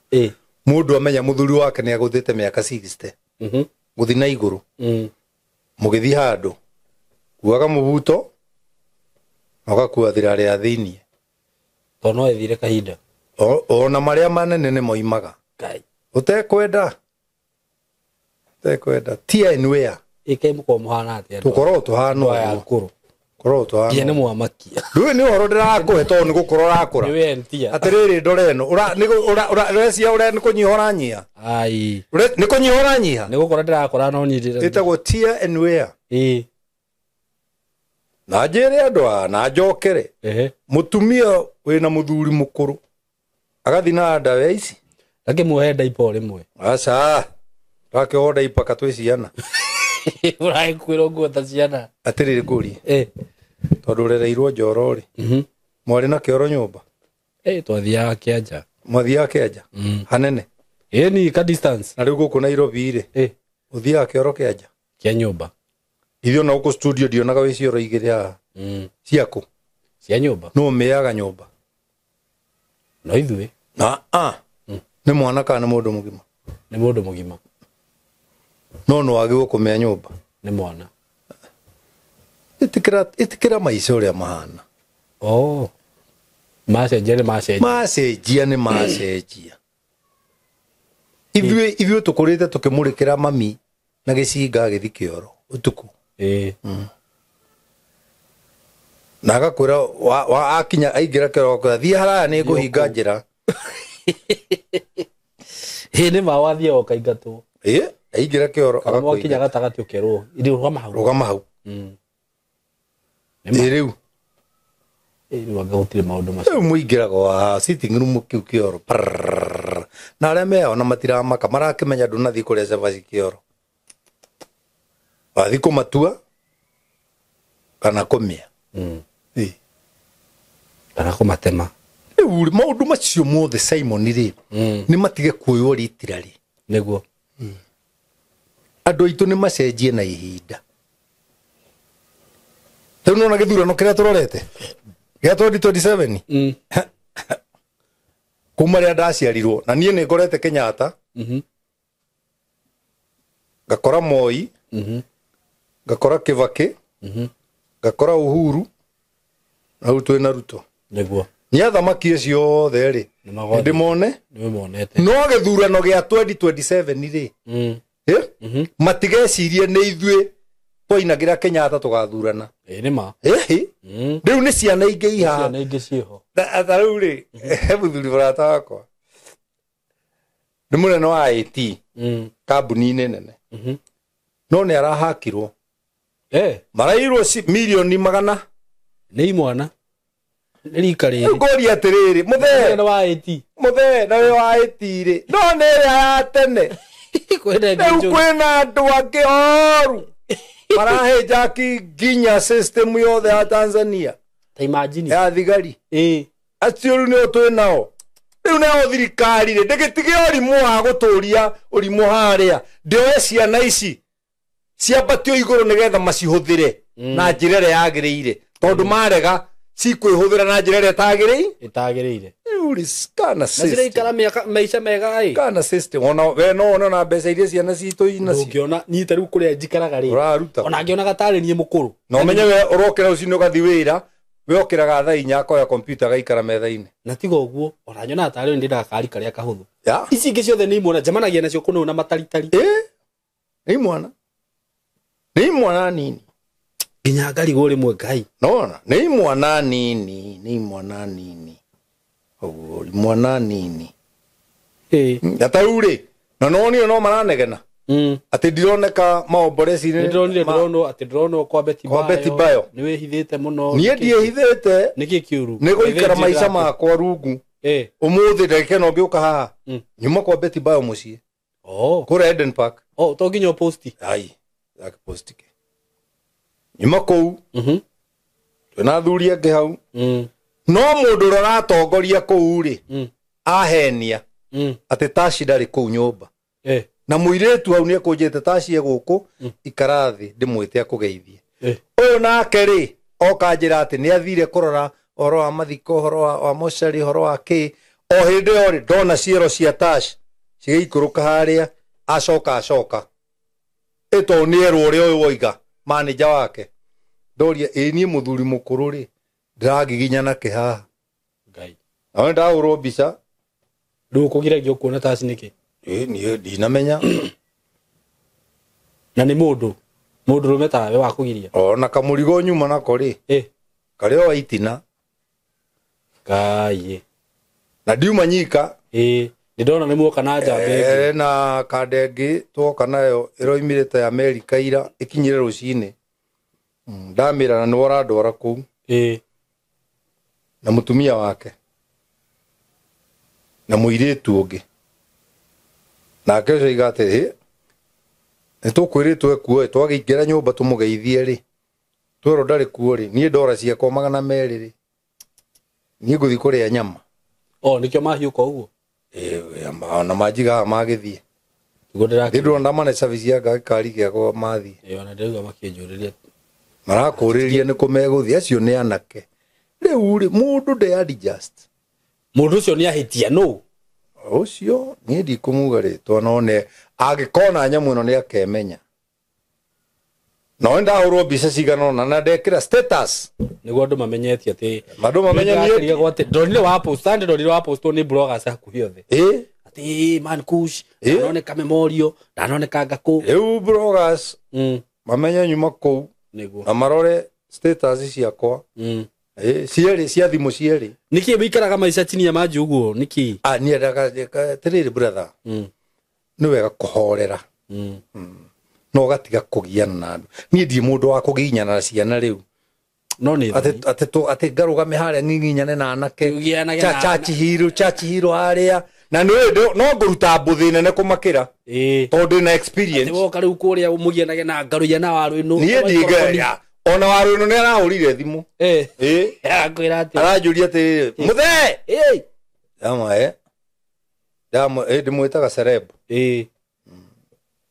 mũndũ amenya mũthuri wake nĩ agũthĩte mĩaka 60 gũthi na igũrũ mũgĩthi handũ kuaga mũbuto na ũgakua thirarĩ ya thĩiniĩ tona ethire kahinda ona marĩa manene nĩ moimaga ũtekwenda tia anywhere ike mũko mũhana atĩa tũkorwo tũhana ũguo korwo tũhana nĩ mwamakia ndũĩ nĩ ũhoro ndĩrakũhe tondũ nĩ gũkorwo ũrakũra atĩrĩrĩ ndoreno ũrecia ũrĩa nĩ kũnyiha ũranyiha nĩ kũnyiha ũranyiha nĩ gũkora ndĩrakora no nyitĩte ĩtagwo tia anywhere na njĩre andũ na njokere mũtumia wĩna mũthuri mũkũrũ agathi na ndawa ici akĩmuohe ndaipo rĩmwe aca rakĩoho ndaipa katwĩ ciana ũrakwĩrwo nguo ta ciana atĩrĩrĩ kũria tondũ ũrereirwo njoro rĩ mwarĩ na kĩoro nyũmba twathiaga kĩanja mwathiaga kĩanja hanene ni ka distance na rĩu gũkũ Nairobi rĩ ũthiaga kĩoro kĩanja kĩa nyũmba ithuĩ na gũkũ studio ndionaga wĩ cioro igĩrĩ haha ciakũ cia nyũmba no ũmĩaga nyũmba no ithuĩ nĩ mwana kana nĩ mũndũ mũgima nĩ mũndũ mũgima no nĩ wagĩrĩirwo kũmĩa nyũmba nĩ mwana ĩtĩkĩra maica ũrĩa mahana macenjia nĩ macenjia ithuĩ tũkũrĩte tũkĩmũrĩkĩra mami na gĩcinga agĩthi kĩoro ũtukũ na agakwĩra akinya aingĩra kĩoro thiĩ haraya nĩ ngũhinga njĩra nĩ ma wathiĩ ũkaingatwo aingĩra kĩoro agakinya gatagatĩ ũkerwo rũgama hau rĩu gũtirĩ maũndũ macio mũingĩraga wa sitting room kĩu kĩoro na arĩa meho na matiramaka marakĩmenya ndũnathiĩ kũrĩa cabaci kĩoro wathiĩ kũmatua kana kũmĩa kana kũmatema rĩu maũndũ macio mothe Simon rĩ nĩ matige kuoywo ritirarĩ nĩguo andũ aitũ nĩ macenjie na ihinda rĩu nona gĩthurano kĩrĩa tũrorete gĩa 2027 kuma rĩa ndaciarirwo na niĩ nĩ ngorete Kenyatta ngakora Moi ngakora Kibaki ngakora Uhuru na rĩu twĩna Ruto nĩguo nĩ athamaki acio othe rĩ ndĩmone no gĩthurano gĩa 2027 rĩ matigecirie nĩ ithuĩ twainagĩra Kenyatta tũgathurana nĩma rĩu nĩ ciana ingĩ ihaha ta rĩu rĩ he mũthuri barata wakwa nĩ mũnene wa IT kambuni-inĩ nene no nĩ arahakirwo marairwo milioni 100 nĩ imwana rika ri ngori atiriri muthe na wa eti muthe na we wa etire no ne ya tene kwenda rĩu ngijo kwĩna andũ angĩ oru marahĩnja nginya system yothe ya Tanzania ta imagine ya thigari acio rĩu nĩo twĩ nao rĩu nĩo thirikari rĩ ndĩgĩtige ũrimũ wa gũtũria ũrimũ harĩa ndĩoe ciana ici ciambatio igũrũ nĩgetha macihũthĩre na njĩra ĩrĩa yagĩrĩire tondũ marega cikwĩhũthĩra na njĩra ĩrĩa ĩtagĩrĩire kana system maisha mega kana system ona we no na mbeca iria ciana citũ inacio ũngiona nyita rĩu kũrĩa njikaraga rĩ ũraruta ona ngĩona gatarĩ niĩ mũkũrũ no menye we ũrokĩra ũcinĩ ũgathi wĩra we okĩraga thaa inya akoya kompyuta gaikara metha-inĩ na tiga ũguo ona nyona tarĩ ndĩ ndakari karĩa kahũthũ ici ingĩ ciothe nĩ imwana njamanagia nacio kũnũ na mataritari nĩ imwana nini nginya ngarigwo rĩmwe ngai nona nĩ imwana nini ũguo mwana nini atarũ rĩ na nonio no maranegena atĩ ndironeka maomboreci-inĩ ndĩronwo kwa Beti Bayo nĩ wĩhithĩte mũno niĩ ndiĩhithĩte nĩkĩ kĩũru nĩ gũikara maica makwa rungu ũmũthĩ ndagĩka ĩno ngĩũka haha nyuma kwa Beti Bayo mũciĩ kũrĩa Eden Park to nginya posti posti nyuma kũu twĩna athuri angĩ hau no mũndũ ũrĩa ũratongoria kũu rĩ ahenia atĩ taci ndarĩ kũu nyũmba na mũirĩtu hau nĩ ekũnjĩte taci gũkũ ikara thĩ ndĩmwĩte akũgeithie ũyũ nake rĩ okanjĩra atĩ nĩ athire kũrora ũhoro wa mathiko ũhoro wa mocarĩ ũhoro wa kĩ o hĩndĩ ĩyo rĩ ndona ciero cia taci cigĩikũrũka harĩa acoka ĩto nĩ erwo ũrĩa ũyũ woiga manager wake ndoria niĩ mũthuri mũkũrũ rĩ ndĩragiginyana kĩhaha ngai nawe ndahũrwo mbica rĩu ũkũgiragia kuona taci nĩkĩ niĩ ndinamenya na nĩ mũndũ rũme tawe wa kũgiria ona kamũrigo nyuma nako rĩ karĩ o itina ngai na ndiuma nyika ndĩrona nĩ muoka na njamba na kandengĩ twoka nayo ĩroimĩrĩte Amerika ira ĩkinyire rũcinĩ ndamĩra na nĩwe ũrandwara kũu na mũtumia wake na mũirĩtu ũngĩ nake ũcio iga atĩ nĩ tũkwĩrĩtwo ekuo twagĩingĩra nyũmba tũmũgeithie rĩ twerwo ndarĩ kuo rĩ niĩ ndora ciakwa 200 rĩ niĩ ngũthiĩ kũrĩa nyama nĩkĩo mahiũka ũguo ona manjigaga magĩthiĩ ndĩrona mane service ya gakari gĩakwa mathiĩ ona ndĩrauga makĩnjũrĩria marakũrĩria nĩ kũmegũthiĩ acio nĩ anake rĩu rĩ mũndũ ndeadjust mũndũ ũcio nĩ ahĩtia nũ ũcio niĩ ndikũmuga rĩtwa none angĩkona nyamũ ĩno nĩ akemenya no ndahũrwo mbica cigana ũna na ndekĩra status nĩguo andũ mamenyetie atĩ andũ mamenye ndorire wa post ndorire wa post nĩ bloggers hakuhĩ othe atĩ man kush ndanoneka memorial ndanoneka ngakũ rĩu bloggers mamenye nyuma kũu na marore status ciakwa cierĩ cia thimũ cierĩ nĩkĩ wĩikaraga maica chini ya maji ũguo nĩkĩ niĩ atĩrĩrĩ brother nĩ wega kũhorera no gatiga kũgiana na andũ niĩ ndirĩ mũndũ wa kũginyana na ciana rĩu no nĩ atĩ ngarũgame harĩa nginyane na anake chachi hero harĩa na nĩ no ngũruta mbũthĩ nene kũmakĩra tondũ na experience woka rĩu kũrĩa mũgianage na ngaruya na waru ĩno niĩ ndigaya ona waru ĩno nĩ arahũrire thimũ akwĩra atĩ aranjũria atĩrĩrĩ mũthee ndĩmwĩtaga cerebu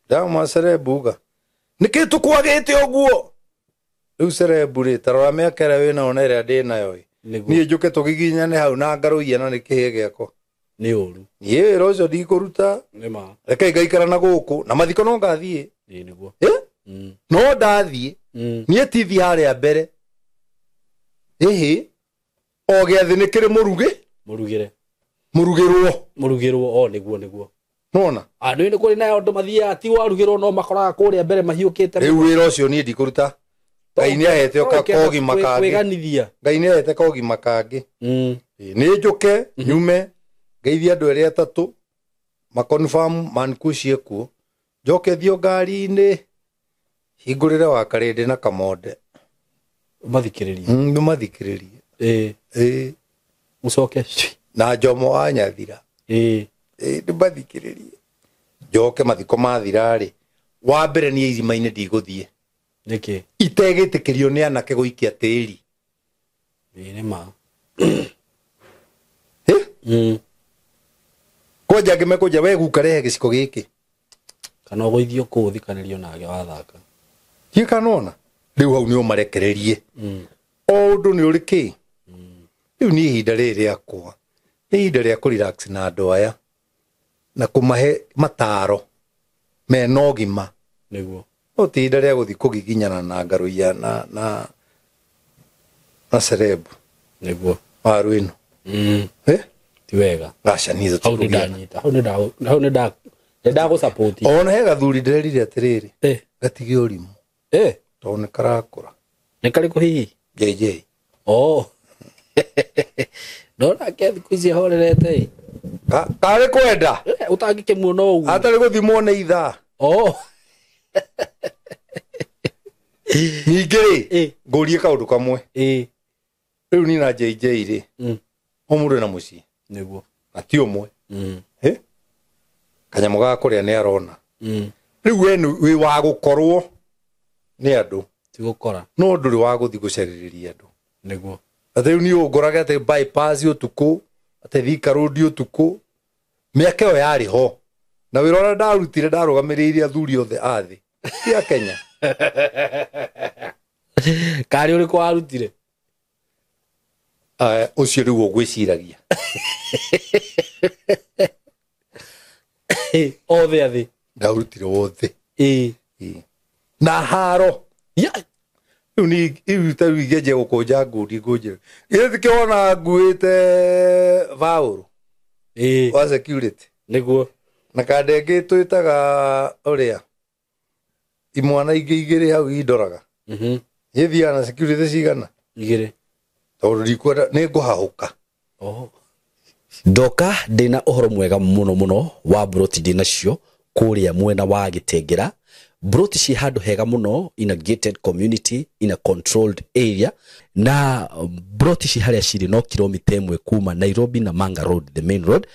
ndama cerebu uga nĩkĩ tũkwagĩte ũguo rĩu cerebu rĩ tarora mĩaka ĩrĩa wĩnayo na ĩrĩa ndĩnayo niĩ njũke tũgiginyane hau na ngarũiya na nĩ kĩhĩ gĩakwa nĩ ũru niĩ wĩra ũcio ndikũruta reke ngaikara na gũkũ na mathiko no ngathiĩ no ndathiĩ niĩ tithi harĩa mbere o gĩathĩ nĩ kĩrĩ mũrugĩrwo nĩguo nona andũ nĩ kũrĩ na andũ mathiaga ti warugĩrwo no makoraga kũrĩa mbere mahiũkĩte rĩu wĩra ũcio niĩ ndikũruta Ngai nĩ ahete kogima kangĩ Ngai nĩ ahete kogima kangĩ nĩ njũke nyume ngeithia andũ erĩ atatũ makonfirm mankushie kuo njoke thio ngari-inĩ hingũrĩre wa karĩndĩ na kamonde mathikĩrĩrie Mucoke na Jomo anyathira ndibathikiririe njoke mathiko mathira ri wa mbere ni irima-ini ndigũthie niki itegĩtĩkĩrio nĩ anake gũikia tĩri nĩ ma kwanja ngĩmekũnja we guka rehe gĩciko gĩkĩ kana ũgũithio kũthikanirio nake wathaka thiĩ kanona rĩu hau nĩ ũmarekererie o ũndũ nĩ ũrĩ kĩ rĩu nĩ ihinda rĩrĩ rĩakwa nĩ ihinda rĩa kũrelax na andũ aya na kũmahe mataro mena ũgima nĩguo no ti ihinda rĩa gũthiĩ kũgiginyana na ngarũia na cerebu nĩguo waru ĩno ti wega aca niĩ tũtũgĩa hau nĩ ndagũsupport ona he gathuri ndĩrerire atĩrĩrĩ gatige ũrimũ tondũ nĩ karakũra nĩ karĩkũ hihi JJ ndona ke thikũ ici horerete karĩ kwenda ũtangĩkĩmuona ũguo hatarĩ gũthimwo nĩ ithaa ningĩ rĩ ngũrie kaũndũ kamwe rĩu niĩ na JJ rĩ o mũndũ na mũciĩ nĩguo na ti ũmwe kanyamũ ga kũrĩa nĩ arona rĩu we wĩ wa gũkorwo nĩ andũ ti gũkora no ndũrĩ wa gũthiĩ gũcerĩrĩria andũ nĩguo atĩ rĩu niĩ ũngorage atĩ bypass ũtukũ atĩ Thika Road ũtukũ mĩaka ĩyo yarĩ ho na wĩra ũrĩa ndarutire ndarũgamĩrĩire athuri othe a thĩ ti a Kenya karĩ ũrĩkũ warutire ũcio rĩu ũgwĩciragia othe a thĩ ndarutire othe na haro rĩu tarĩu ingĩanjia gũkũnja ngundi ngũnjĩre githĩ kĩwona nguĩte vaũrũ wa security nĩguo na kandengĩ twĩtaga ũrĩa imwana ingĩ igĩrĩ hau indoraga gĩthiaga na security cigana igĩrĩ tondũ ndikwenda nĩ ngũhahũka ndoka ndĩna ũhoro mwega mũno mũno wa broti ndĩnacio kũrĩa mwena wa Gĩtengera broti ci handũ hega mũno in a gated community in a controlled area na broti ci harĩa cirĩ no kilomita 1 kuma Nairobi na Manga Road the main road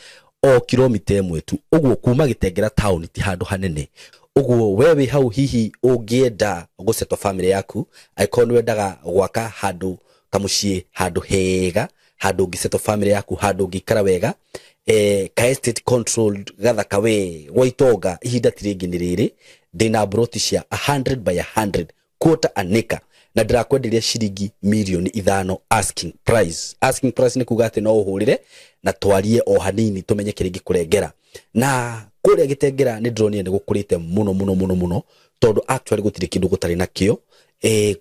o kilomita 1 tu ũguo kuma Gĩtengera town ti handũ hanene ũguo we wĩ hau hihi ũngĩenda gũceto family yaku aikon wendaga gwaka handũ kamuciĩ handũ hega handũ ngĩceto family yaku handũ ngĩikara wega ka estate controlled gathaka we gwaitonga ihinda tiringi nĩ rĩrĩ ndĩna broti cia 100 by 100 quarter an acre na ndirakwenderia ciringi milioni 5 asking price nĩ kuga atĩ no ũhũrĩre na twarie o hanini tumenye kĩrĩa gĩkũrengera na kũrĩa Gĩtengera nĩ ndĩronire nĩ gũkũrĩte mũno tondũ actually gũtirĩ kĩndũ gũtarĩ nakĩo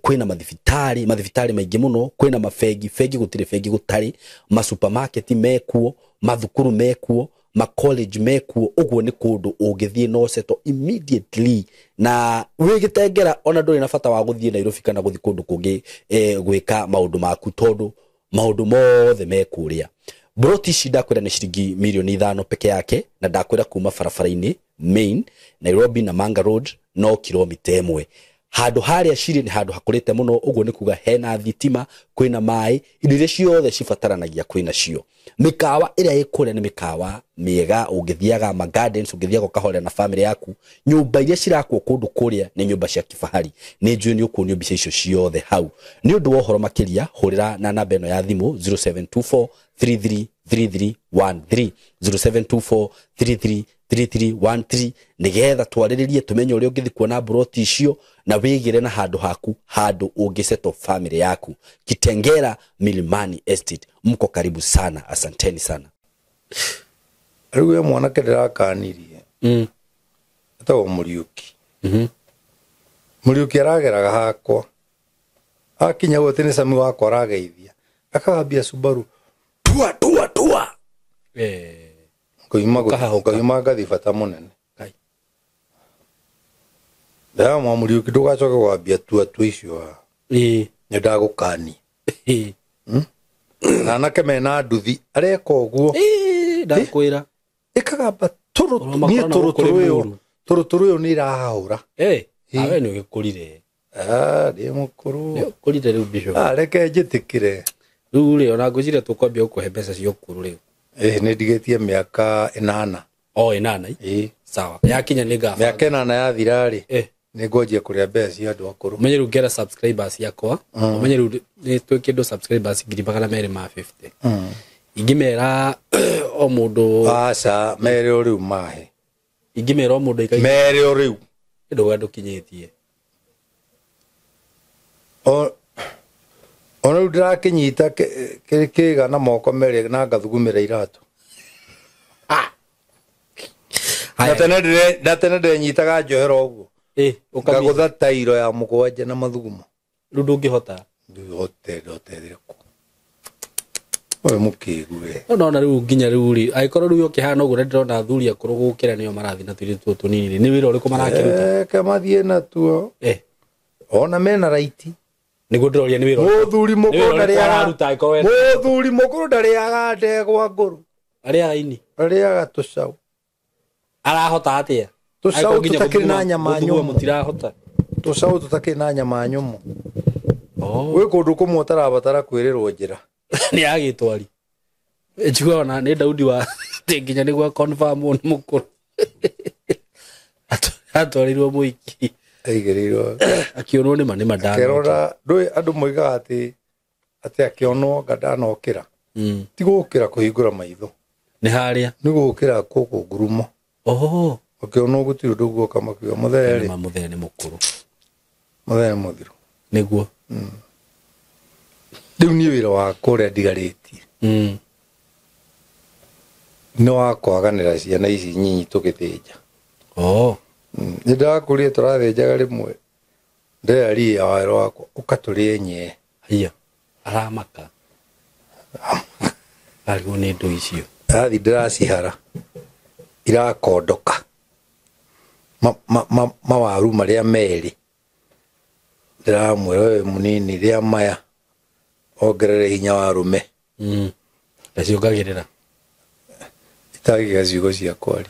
kwĩna mathibitarĩ maingĩ mũno kwĩna mafengi gũtirĩ fengi gũtarĩ ma supermarket mekuo mathukuru mekuo ma college mekuo ũguo nĩ kũndũ ũngĩthiĩ no seto immediately na wĩ Gĩtengera ona ndũrĩ na bata wa gũthiĩ Nairobi kana gũthiĩ kũndũ kũngĩ gwĩka maũndũ maku tondũ maũndũ mothe mekũrĩa broti ici ndakwĩra nĩ ciringi milioni 5 peke yake na ndakwĩra kuma barabara-inĩ main Nairobi na Manga Road no kilomita 1 handũ harĩa cirĩ nĩ handũ hakũrĩte mũno ũguo nĩ kuga hena thitima kwĩna maĩ indo iria ciothe cibataranagia kwĩna cio mĩkawa ĩrĩa ĩkũrĩa nĩ mĩkawa mĩega ũngĩthiaga ma gardens ũngĩthiaga ũkahorera na family yaku nyũmba iria cirakwo kũndũ kũrĩa nĩ nyũmba cia kifahari nĩ njũĩ nĩ ũkuonio mbica icio ciothe hau nĩ ũndũ wa ũhoro makĩria hũrĩra na namba ĩno ya thimũ 0724333313 0724333313 nigetha twarĩrĩrie tumenye ũrĩa ũngĩthi kuona broti icio na wĩgĩre na handũ haku handũ ũngĩceto family yaku Kitengera Milimani Estate mko karibu sana asanteni sana rĩu we mwanake ndĩrakanirie etagwo Mũriũki Mũriũki arageraga hakwa akinya gũtĩ nĩ Sami wakwa arageithia akagambia Subaru tua ngoima ngathi bata mũnene ndamwa Mũriũki ndũgacoke gwambia tua icio nĩ ndagũkani anake mena nduthi areka ũguo ndakwĩra ikagamba tũrũtũrũ ũyũ nĩ irahahũra awe nĩ ũgĩkũrire ndĩ mũkũrũ ũkũrire rĩu bishop reke njĩtĩkĩre Riu ri ona ngwiciria tukwambia gukuhe mbeca cia ukuru riu. Nĩ ndigĩtie mĩaka 8. O 8. Sawa. Yakinya nĩ ngaba. Mĩaka 8 yathira rĩ. Nĩ ngwanjia kũrĩa mbeca cia andũ akũrũ. Menye rĩu ngera subscribers yakwa. Menye rĩu nĩ twĩkĩndũ subscribers 250. Ingĩmera o mũndũ aca mere o rĩu mahe. Ingĩmera o mũndũ ikaigua. Mere o rĩu. Ndũga ndũkinyĩtie. Ona rĩu ndĩrakinyita kĩga na moko merĩ na ngathugumĩra iratũ. Na tene ndĩnyitaga njohero ũguo. Ngagũtha tairo ya mũgwanja na mathugumo. Rĩu ndũngĩhota. Ndote ku. Oe mũkĩgue. Ona rĩu nginya rĩu ri agĩkorwo rĩu ũkĩhana ũguo ndĩrona athuri akũrũ gũkĩra nĩo marathi na tũirĩtu tũtũ nini. Nĩ wĩra ũrĩkũ marakĩruta? Kamathiĩ natuo. Ona mena raiti. Nĩguo ndĩroria nĩ wĩra ũrĩkũ. Mũthuri mũkũrũ ndarĩaga. Mũthuri mũkũrũ ndarĩaga ndegwa ngũrũ. Arĩaga ini. Arĩaga tũcaũ. Arahota atĩa? Tũcaũ tũtakĩrĩ na nyama nyũmũ. Mũtirahota. Tũcaũ tũtakĩrĩ na nyama nyũmũ. Gwĩ kũndũ kũmwe ũtarabatara kwĩrĩrwo njĩra. Nĩ agĩtwari. Njigua ona nĩ Daudi wa nginya nĩguo confirm nĩ mũkũrũ. Atwarirwo mũiki. Aigĩrĩirwo. Akĩonwo nĩ ma ndana. Kerora ndũĩ andũ moigaga atĩ akĩonwo ngandanokĩra. Ti gũkĩra kũhingũra maitho. Nĩ harĩa. Nĩ gũkĩra kũkũ ngurumo. Akĩonwo gũtirĩ ũndũ guoka makiuga mũthee rĩ. Mũthee nĩ mũkũrũ. Mũthee nĩ mũthiru. Nĩguo. Rĩu nĩ wĩra wa kũrĩa ndigarĩtie. Nĩ wa kwaganĩra ciana ici nyinyi tũgĩthĩnja. Nĩ ndakũrire tũrathĩnjaga rĩmwe. Ndĩraria wĩra wakwa ũkatũrĩe nye. Haiya. Aramaka. Arigwo nĩ ndũ icio. Ndathi ndĩracihara. Irakondoka. Mawaru marĩa merĩ. Ndĩramwĩra we mũnini rĩa maya. Ongerere hinya wa arũme. Ndaciongagĩrĩra. Itagiga ciugo cia kwari.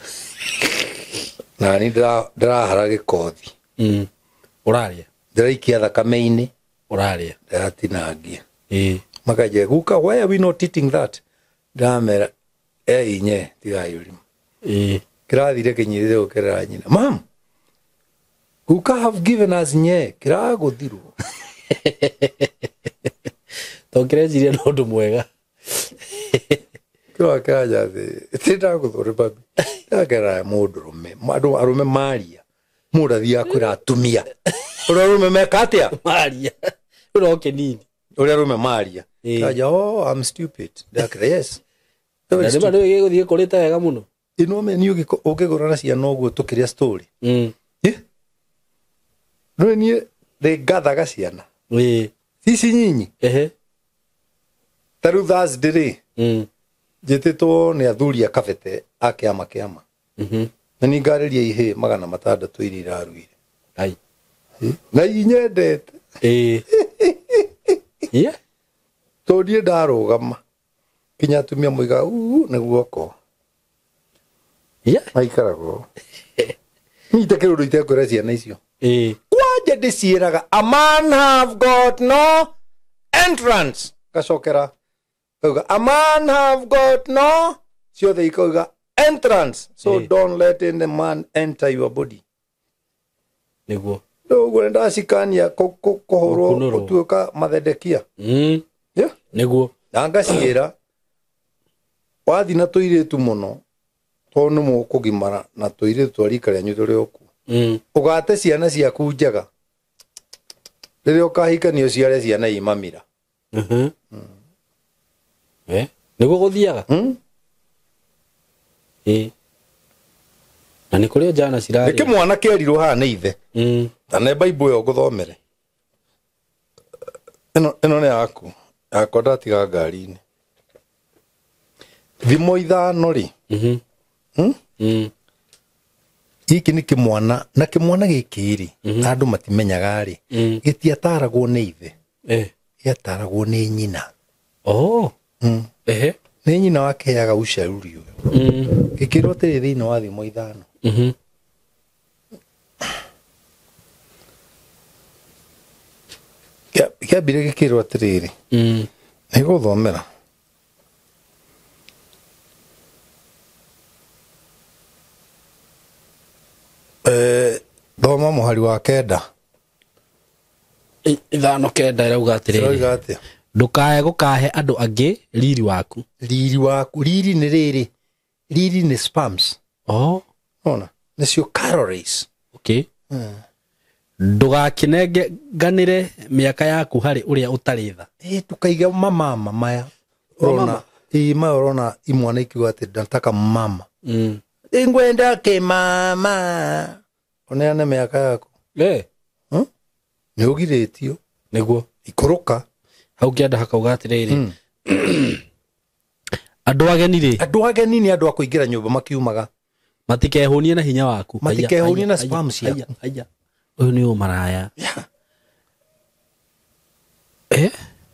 Na ni ndĩrahara gĩkothi. Ũrarĩa. Ndĩraikia thakame-inĩ. Ũrarĩa. Ndĩratinangia. Makaje guka, why are we not eating that? Ndamera inye tigai ũrimũ. Kĩrathire kĩnyirire gũkerera nyina. Mom, guka have given us nye. Kĩragũthirwo. Tokĩreciria no ũndũ mwega. Kĩrakaja thĩ. Tindagũthũre babi. Ndakera mũndũrũme. Andũ arũme maria. Mũndũ athiaga kwĩra atumia. Ũrĩa arũme meka atĩa? Maria. Ũrĩa kĩnini. Ũrĩa arũme maria. Kaja, I'm stupid. Ndakera, yes. Nĩ bado gĩgũthiĩ kũrĩte wega mũno. Ino me ni ũkĩgũrana ciana ũguo tũkĩrĩa story. No ni ngathaga ciana. Ici nyinyi. Taru Thursday rĩ. Njĩtĩtwo nĩ athuri a kabete a kĩama. Na ni ngarĩria ihĩ 600 iria iraruire. Ai. Na inyendete. Tondie ndarũgama. Kinya atumia moiga nĩguo ko. Maikarago. Nyite kĩrũndũ itekũrĩa ciana icio. Kwanja ndĩciĩraga a man have got no entrance. Gacokera. Kauga a man have got no. Ciothe ikauga entrance. So don't let any man enter your body. Nĩguo. Nĩguo ndacikania kũhũrwo gũtuĩka mathedekia. Nĩguo. Na ngaciĩra wathi na tũirĩtu mũno to nĩ mũkũgimara na tũirĩtu twarika rĩanyu tũrĩ oku. Ũgate ciana ciaku njega. Rĩrĩa ũkahikanio ciare ciana imamira. Nĩguo gũthiaga. Na nĩ kũrĩ njana cirarĩ. Nĩ kĩmwana kĩerirwo haha nĩ ithe. Na nĩ Bible ĩyo ngũthomere. Ĩno nĩ yaku. Yakwa ndatiga ngari-inĩ. Thimo 5 rĩ. Gĩkĩ nĩ kĩmwana na kĩmwana gĩkĩ rĩ. Andũ matimenyaga rĩ. Gĩtiataragwo nĩ ithe. Gĩataragwo nĩ nyina. Nĩ nyina wakeaga ucaruri ũyũ. Gĩkĩrwo tĩrĩ thĩinĩ wa thimo 5. Kĩambire gĩkĩrwo atĩrĩrĩ. Ego thomera. Thoma muhari wa kenda. Ithano kenda irauga atiriri. Irauga atia. Ndukae gukahe andu angi riri waku. Riri waku. Riri ni riri. Riri ni sperms. Oh. Ona. Nicio calories. Okay. Ndugakinenge ganire miaka yaku hari uria utari tha. Tukaiga mama maya. Rona. Ima rona imwana ikiuga ati ndataka mama. Ingwenda ke mama. Oneane miaka yaku. Ni ugiretio. Niguo. Ikuruka. Hau kianda hakauga atiriri. Andu ageni ri. Andu ageni ni andu akuingira nyumba makiumaga. Matikehunie na hinya waku. Matikehunie na sperms yaku. Aya. Uyu ni umaraya.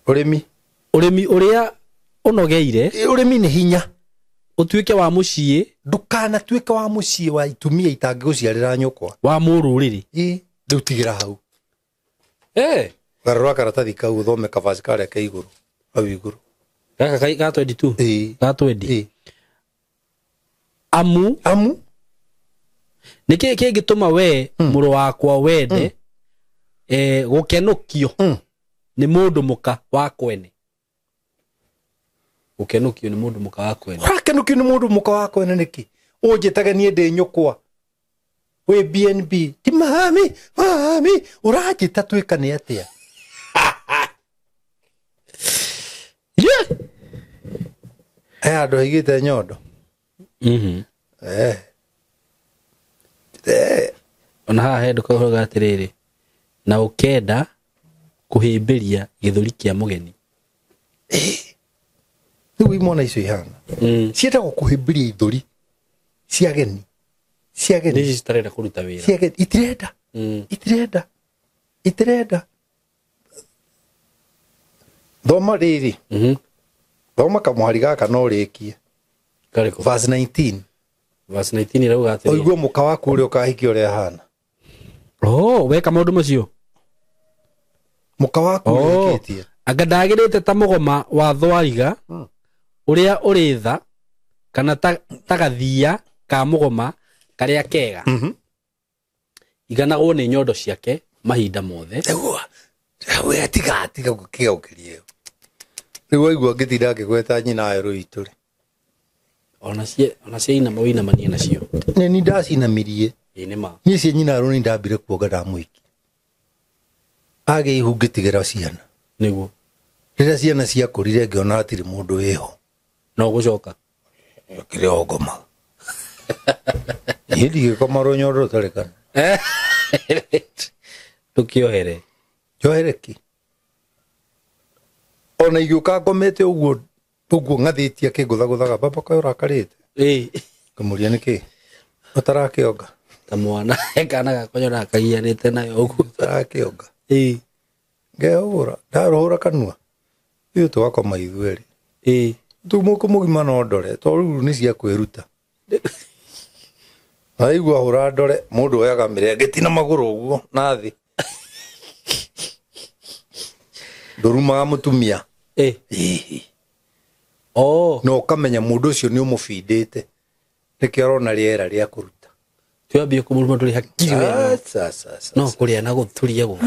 Urimi. Urimi uria unogeire. Urimi ni hinya. Utuike wa mucii. Ndukana tuike wa mucii wa itumia itanguciarira nyukwa. Wa mururiri. Riu tigira hau. Garura karatathi kau uthome kavazi karia ke iguru. Hau iguru. Gaka kai ga 22. Ga 20. Amu. Niki kingituma we muru wakwa wende gukenukio ni mundu muka wa kwene. Gukenukio ni mundu muka wa kwene. Gukenukio ni mundu muka wa kwene niki? Unjitaga nie ndi nyukwa. We BNB. Ti mami. Urajita twikane atia. Andu aigite nyondo. Ona haha hendu kauga atiriri. Na ukenda kuhimbiria githuri kia mugeni. Riu imona icio ihana. Ciendagwo kuhimbiria ithuri cia ageni. Ciageni. Nisi citarenda kuruta wira. Ciageni. Itirenda. Thoma riri. Thoma kamuhari gaka no rikie. Kariko. Verse 19. Verse 19 irauga atiriri. Oigua muka waku uria ukahiki uria hana. Weka maundu macio. Muka waku uria anga ndagirite ta mugoma wa thwariga uria uritha kana ta gathia ka mugoma karia kega. Iganagwo ni nyondo ciake mahinda mothe. We atiga gukiaukirie. Riu waigua ngitinda ngigweta nyina ayo ruituri. Ona cia ina mawina manie nacio. Ni ndacinamirie. Nima. Ni cia nyina aru ni ndambire kuoga ndamuiki. Age ihungitigira ciana. Niguo. Rĩrĩa ciana ciakurire ngiona atiri mundu wiho. No gucoka. Kire ogoma. Hindi gikoma ronyondo tarekana. Tukiohere. Johereki. Ona igiuka ngomete uguo ngathitie kinguthaga baba kwa urakarite. Kamuria niki? Utarakionga. Ta mwana ekana gakonyora kagianite nayo uguo utarakionga. Ngeura ndarohora kanua. Iyo twakoma ithueri. Tumuko mugima no ndore to riu ni cia kwiruta. Aigua hura ndore mundu oyaga mirengeti na maguru uguo na thi. Ndurumaga mutumia. No kamenya mundu ucio ni umufindite. Niki arona riera ria kuruta. Twambie kumuruma nduri hakiri we. No kuria na guthuria go.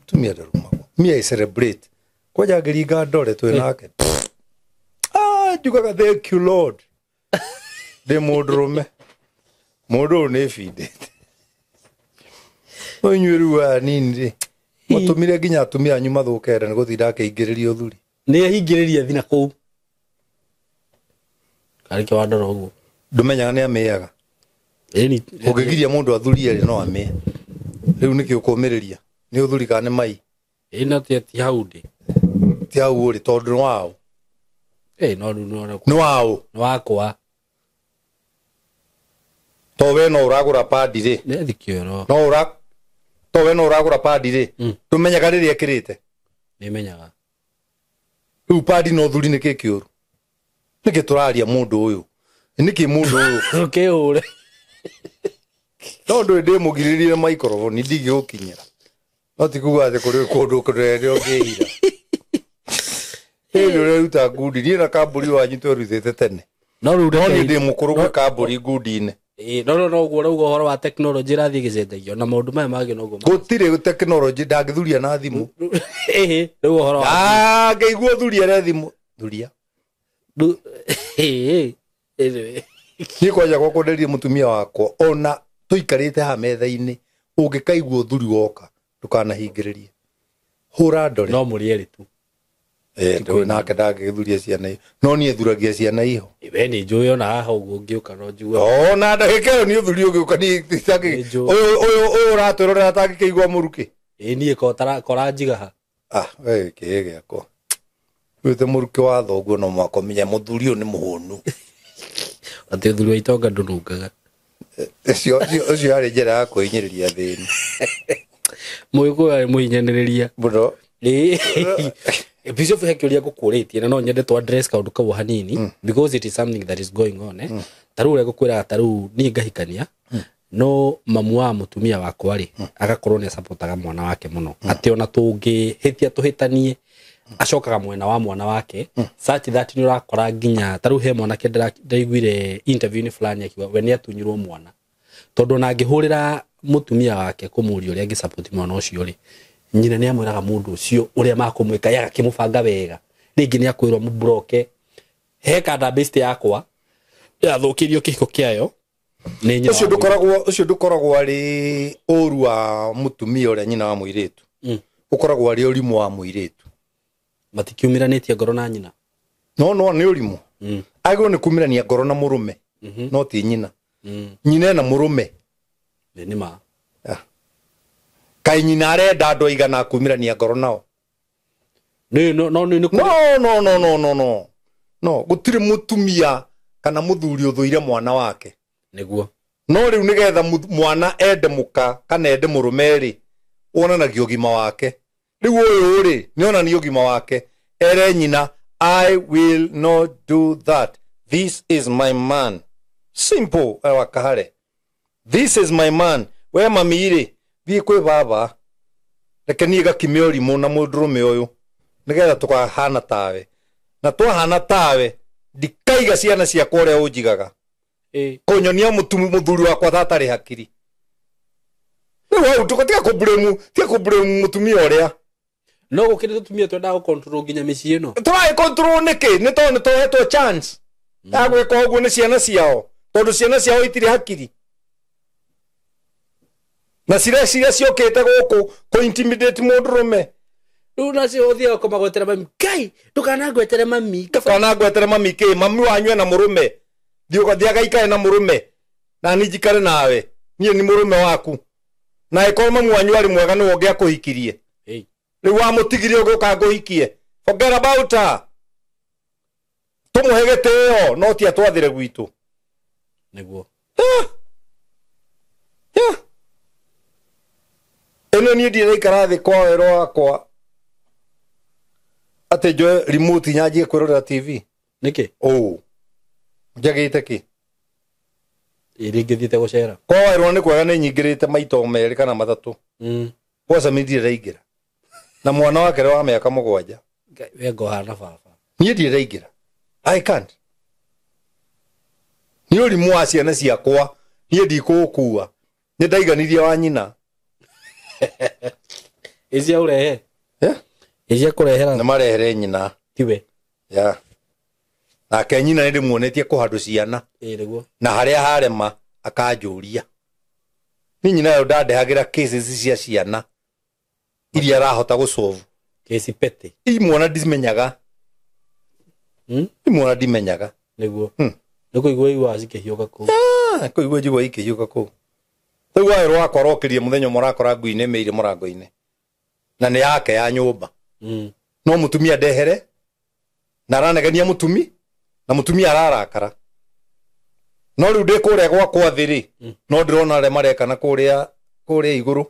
Tumia ndurumago. Mia celebrate. Koja ngiriga ndore twi nake. Njugaga thank you Lord. De mundurume. Mundu ni findite. Onyweru wa nini? Mutumire nginya atumia nyuma thukere ni guthinda akeingiriria uthuri. Ni ahingiriria thina kuu. Karike wandora uguo. Ndumenyaga ni amiaga. Ugigiria mundu athurie ri no amie. Riu niki ukumiriria. Ni uthuri kana mai. Na ti haundi. Ti hau uri tondu wao. No wao. Wakwa. To we no uragura padi ri. Ne thikioro. To we no uragura padi ri. Tumenyaga riri ekirite. Ni menyaga. Riu padi no thuri niki kiuru. Niki turaria mundu uyu. Niki mundu uyu. Okay ure. Tondu ndi mugiririe microphone ndigi gukinyira. No ti kuga ati kuri kundu kurere ongeira. Hĩndĩ ũrĩa ruta ngundi niĩ na kambũri wanyu twerutĩte tene. No rĩu No niĩ ndĩ mũkũrũ gwĩ kambũri ngundi-inĩ. no guo rauga ũhoro wa tekinoronjĩ ĩrathiĩ gĩcenjagio na maũndũ maya mangĩ noguo Gũtirĩ tekinoronjĩ ndangĩthuria na thimũ. rĩu ũhoro wa Ngaigua thuria na thimũ. Thuria. Niĩ kwanja gwakwenderia mũtumia wakwa ona tũikarĩte haha metha-inĩ ũngĩkaigua ũthuri woka ndũkanahingĩrĩrie. Hũra ndore. no mũrĩerĩ tu. Ndũĩ nake ndangĩgĩthuria ciana iho. No niĩ thuragia ciana iho. We nĩ njũĩ ona haha ũguo ũngĩũka no njuga. Na ndagĩka ĩyo nĩ ũthuri ũngĩũka ũyũ ũratwĩrorera atangĩkĩigua mũrukĩ. Niĩ kora njiga ha. We kĩĩ gĩakwa. Wĩte mũrukĩ wa thoguo no mwaka ũmenye mũthuri ũyũ nĩ mũhũnu. Atĩ ũthuri wa itonga ndũnungaga. Ũcio arĩ njĩra ya kwĩhinyĩrĩria thĩni. Mũgĩkũyũ arĩ mũhinyanĩrĩria. Mũno. Bishop Hekĩũria ngũkũrĩtie na no nyende to address kaũndũ kau hanini because it is something that is going on tarĩu ũrĩa ngũkwĩra tarĩu niĩ ngahikania no mamu wa mũtumia wakwa rĩ agakorwo nĩ supportaga mwana wake mũno atĩ ona tũngĩhĩtia tũhĩtanie acokaga mwena wa mwana wake such that nĩ ũrakora nginya tarĩu he mwanake ndaiguire interview-inĩ fulani akiuga we nĩ atunyirwo mwana tondũ ona angĩhũrĩra mũtumia wake kũmũũria ũrĩa angĩsupport mwana ũcio rĩ nyina nĩ amwĩraga mũndũ ũcio ũrĩa makũmwĩka yaga kĩmũbanga wega rĩngĩ nĩ akwĩrwo mũbroke he kanda best yakwa yathũkĩrio kĩhiko kĩayo nĩ nyina ũcio ndũkoragwo arĩ ũru wa mũtumia ũrĩa nyina wa mũirĩtu ũkoragwo arĩ ũrimũ wa mũirĩtu matikiumiranĩtie ngoro na nyina no nĩ ũrimũ agĩrĩirwo nĩ kuumĩrania ngoro na mũrũme no ti nyina nyina na mũrũme nĩ ma Kai nyina arenda andũ aigana kuumĩrania ngoro nao. No gũtirĩ mũtumia kana mũthuri ũthũire mwana wake. Nĩguo. No rĩu nĩgetha mwana ende mũka kana ende mũrũme rĩ wonanagia ũgima wake. Rĩu ũyũ rĩ nĩ onania ũgima wake. Ere nyina I will not do that. This is my man. Simple wakahare. This is my man. We mami rĩ thiĩ kwĩ baba reke niĩ gakime ũrimũ na mũndũrũme ũyũ nĩgetha tũkahana tawe na twahana tawe ndikaiga ciana ciakwa ũrĩa ũnjigaga kũnyonia mũthuri wakwa tatarĩ hakiri rĩu hau tiga kũblame mũtumia ũrĩa no gũkĩrĩ tũtumia twendaga gũcontrol nginya mĩciĩ ĩno tũraĩ control nĩkĩ nĩ tondũ nĩtũhetwo chance ya gwĩka ũguo nĩ ciana ciao tondũ ciana ciao itirĩ hakiri na ciria ciokete gũkũ ko intimidate mũndũrũme rĩu nacio ũthiaga kũmagwetera mami kai ndũkanangwetere mami kĩ mami wanyu na mũrũme thiaga ikare na mũrũme na niĩ njikare nawe niĩ nĩ mũrũme waku na ĩkorwo mami wanyu arĩ mwega nĩwe ũngĩakũhikirie rĩu wamũtigirie ũgĩũka ngũhikie forget about her tũmũhe gĩtĩo no ti atwathĩre gwitũ nĩguo ĩno niĩ ndiraikara thĩ kwa wero wakwa atĩ njoe remote nyanjie kwĩrorera TV nĩkĩ njagĩte kĩ rĩngĩ thiĩte gũcera kwa wero nĩ kwega nĩ nyingĩrĩte maito merĩ kana matatũ kwoca mĩndire raingĩra na mwana wake wa mĩaka 7 we ngohana baba niĩ ndiraingĩra I can't nĩ ũrimũ wa ciana ciakwa niĩ ndikũgũkua nĩ ndaiganirie wa nyina Isia urehe isia kũrehera na marehere nyina tiwe nake nyina nĩ ndĩmuonetie kũhandũ ciana nĩguo na harĩa harema akanjũria ni nyina yo ndandehagĩra cases cia ciana iria arahota gũsolve kesi pete imwana ndimenyaga imwana ndimenyaga nĩguo nĩkũigua igua cikĩhiũka kũu kũigua njigua ikĩhiũka kũu rĩu wĩra wakwa rokĩrie mũthenya mũrakora ngui nĩmĩire mũrango-inĩ na nĩ yake ya nyũmba no mũtumia ndehere na aranegenia mũtumi na mũtumia ararakara no rĩu ndĩ kũrĩa gwakwa thĩ rĩ no ndĩrona arĩa marekana kũrĩa igũrũ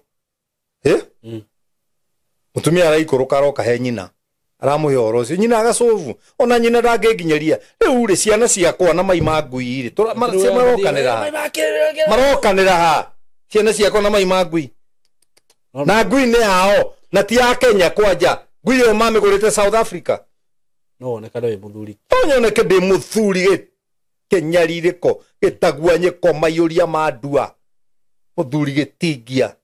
mũtumia araikũrũka aroka he nyina aramũhe ũhoro ũcio nyina agacovu ona nyina ndangĩnginyeria rĩu rĩ ciana ciakwa na mai ma ngui rĩ marokanĩra ha ciana ciakwa na mai ma ngui na ngui nĩ yao na ti ya Kenya kwanja ngui ĩyo mamĩgũrĩte South Africa no onekane we muthuri onyoneke ndi muthuri kenyaririko gitagua nyiko mayuria mandua muthuri gitingia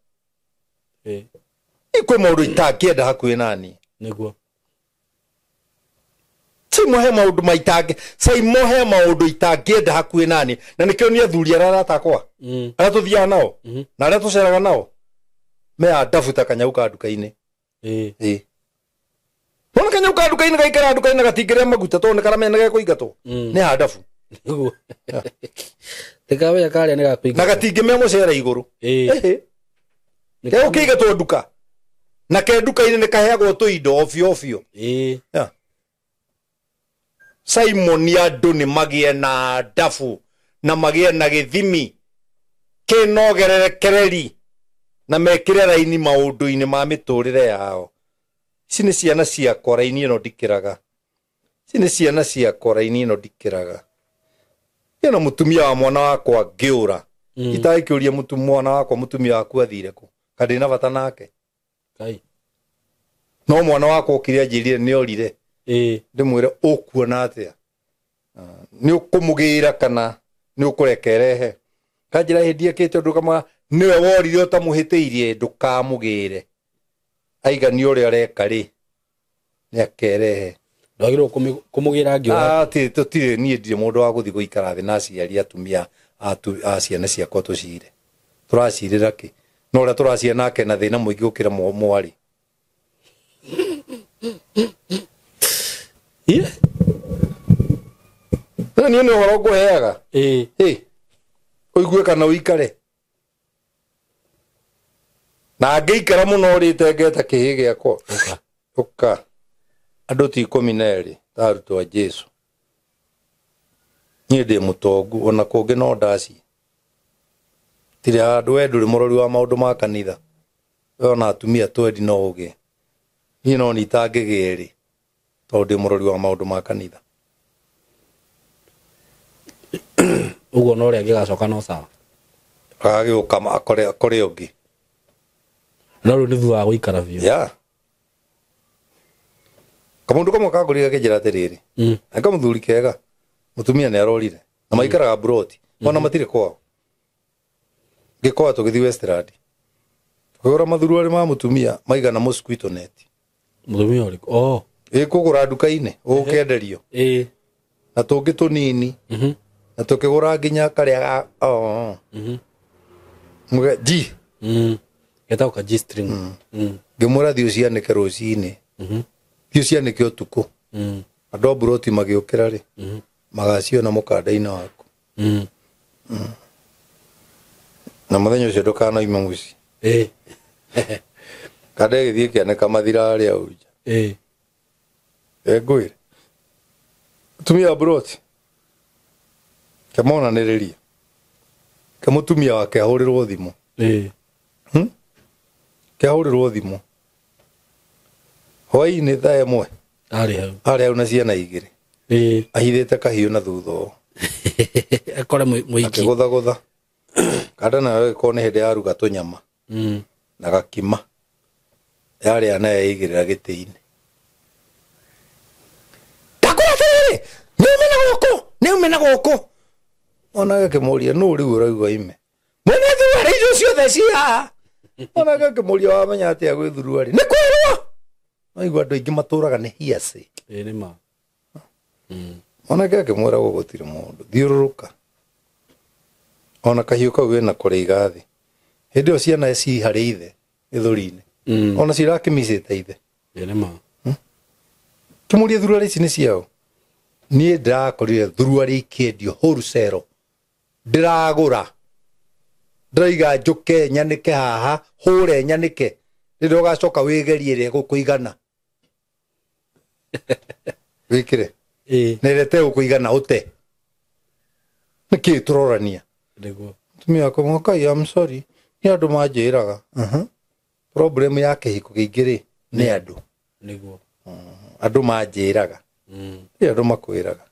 ikwe maundu itakienda hakuhi nani niguo Mohe maundu maitange sai mohe maundu itangienda hakuhi nani na nikio ni athuri arata kwa ara tuthia nao na ara tuceraga nao me adafuta kanyauka nduka-ini Wona kanyauka nduka-ini gaikara nduka-ini gatingire maguta to nekara mena ga kuigatwo ni adafu tikawe yakari ni gakuiga na gatingime mucera iguru ke ukiigatwo nduka na ke nduka-ini ne kaheagwo tuindo ofio ofio Simon yadu ni magie na dafu na magie na githimi kinogererekereri na mekire raini maundu-ini ma miturire yao ici ni ciana cia koraini ino ndikiraga ici ni ciana cia koraini ino ndikiraga ino mutumia wa mwana wakwa ngiura itaikiuria mwana wakwa mutumia waku athire ku kadina bata nake kai no mwana wakwa ukiria njirire ni orire ndimwire ukuona atia ni ukumugira kana ni ukurekerehe kanjira hindia kite ndu kama niwe worire utamuhitiirie ndukamugire aiga ni uri areka ri ni akerehe ndagirwo kumugira ngiora tutire ni ndire mundu wa guthi guikara thi na aciari atumia ciana ciakwa tucire turacirira ki no ura turacia nake na thina muingi gukira mwari ni uhoro nguheaga uigue kana uikare na ngiikara muno urite ngeta kihi giakwa uka andu ti 12 ta arutwo a Jesu ni ndi mutongu ona kungi no ndaci tiri andu nduri murori wa maundu ma kanitha ona atumia twendi no uge ni no ni tangigiri tondu murori wa maundu ma kanitha ugo no ria gigacoka no sawa agagiuka akore ungi no ru ni thua guikara biu kamundu kamwe kagurira kijira tiriri aka muthuri kega mutumia ni arorire na maikaraga broti ona matire kwao gikoa tugithi Westland kugura mathuru ari ma mutumia maigana mosquito net mutumia uri kugura nduka-ini ukenderio na tungi tunini na tukigura nginya karia G geta uka G string ngimura thiu cianike rucini thiu cianike utuku andu broti magiukira ri magaciona mukanda-ini waku na muthenya ucio ndukanaima muci kande githie kianeka mathira aria uja ngwire tumia broti kamona niriria kamutumia wake ahurirwo thimu kiahurirwo thimu hoi-ini thaa imwe ari hau na ciana igiri ahithite kahiu na thutha akore muiki akigutha kada na ko ni hindi ya ruga tunyama na gakima yari ana yaigirira giti-ini takura tiriri ni umena goko ona gakimuria no uri uragwa ime mwene thuari icio ciothe cia ona gakimuria wamenya atia gwithuruari ni kwirwo aigua andu aingi maturaga ni hiace ni ma ona gakimwira gugutire mundu thiururuka ona kahiu kau wina kuriiga thi hindi o ciana ci hari ithe ithuri-ini ona cirakimicite ithe ni ma kimuria thuruari ici ni ciao nie ndirakorire thuruari ikiendio wholesale ndiragura ndaiga njuke nyanike haha hure nyanike ndio gacoka wigerie ri gukuigana wikire nerete gukuigana ute niki turorania niguo tumia ko mokai I'm sorry ni andu manjiraga problem yake hiko gingiri ni andu niguo andu manjiraga ni andu makwiraga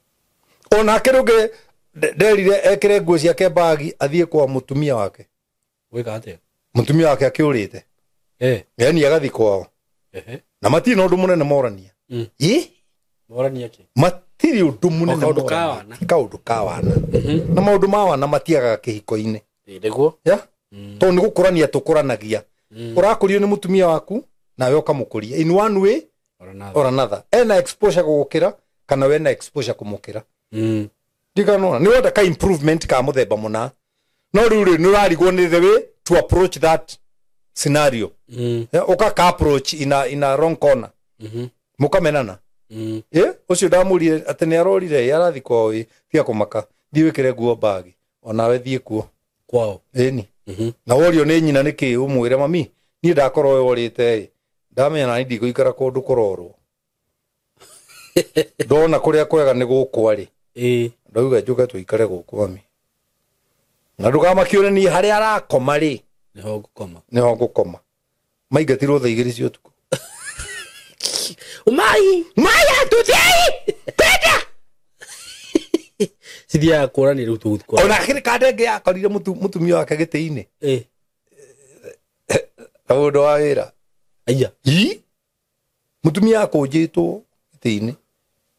ona kiruge nderire ekire nguo ciake bagi athie kwa mutumia wake wika atia mutumia wake akiurite yani agathi kwao na matino ndu munene morania morani yake matiri undu munene kaundu ka wana kaundu ka wana na maundu ma wana matiaga kihiko-ini ndiguo ya to ni gukurania tukuranagia urakurio ni mutumia waku nawe ukamukuria in one way or another ena exposure gukira kana we na exposure kumukira ndikanona ni wenda ka improvement ka muthemba muna no riu ni urarigwo ni the way to approach that scenario uka approach in a wrong corner mukamenana ucio ndamurire ati ni arorire yarathi kwao tia kumaka thiwikire nguo bagi onawe thie kuo kwao ni na worio ni nyina niki umwire mami ni ndakorwo yorite ndamenya na ndi guikara kundu kurorwo ndona kuria kwega ni gukwari ndauga njuka tuikare guku mami na ndukamakione ni haria arakoma ri niho ngukoma maingatirwo thaa igiri cia utuku umai atuthei kwenda sidia kurani riu tukura ona kiri kadenge yakorire mutumia wake giti-ini ndo wa wira aya mutumia akunjitwo giti-ini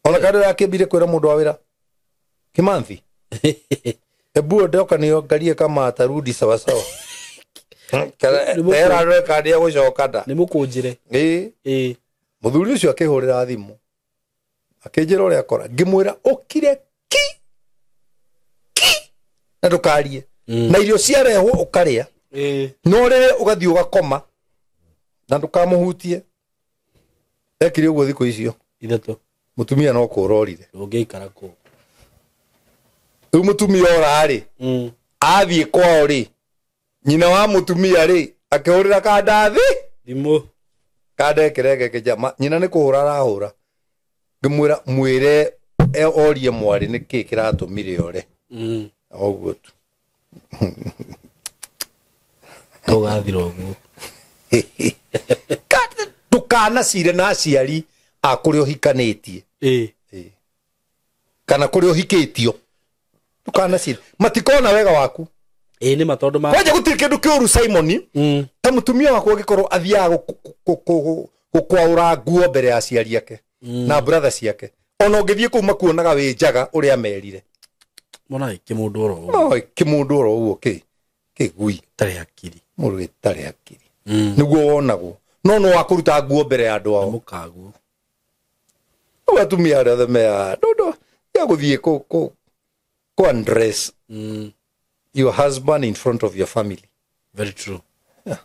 ona kado yakibire kwira mundu wa wira Kimanthi ebu ndoka niyo ngarie kama atarudi sawa sawa era ro kadia gucoka nda ni mukunjire muthuri ucio akihurira thimu akinjira uria akora ngimwira ukire na ndukarie na irio ciarehwo ukaria no rire ugathii ugakoma na ndukamuhutie ekire uguo thiku icio ithatu mutumia no kurorire ungeikara ku mutumia orari athie kwao ri nyina wa mutumia ri akihurira kandathi thimu kande kirege kijama nyina ni kuhura arahura ngimwira mwire orie mwari niki kiratumire ore oguo tu tugathira uguo tukana cire na aciari akuri uhikanitie kana kuri uhikitio tukana cire matikona wega waku ni matondu ma kwaje gutiri kindu kiuru Simon ta mutumia wako gikorwo athiaga gukwaura nguo mbere ya aciari ake na brother ciake ona ungithie kuma kuonaga wi njaga uria merire mona kimundu oro kimundu oro uguo kigui tari akiri muru gitari akiri niguo wonagwo no wakuruta nguo mbere ya andu ao mukaguo watumia aria themea ndo ya guthie ku undress your husband in front of your family. Very true. Yeah.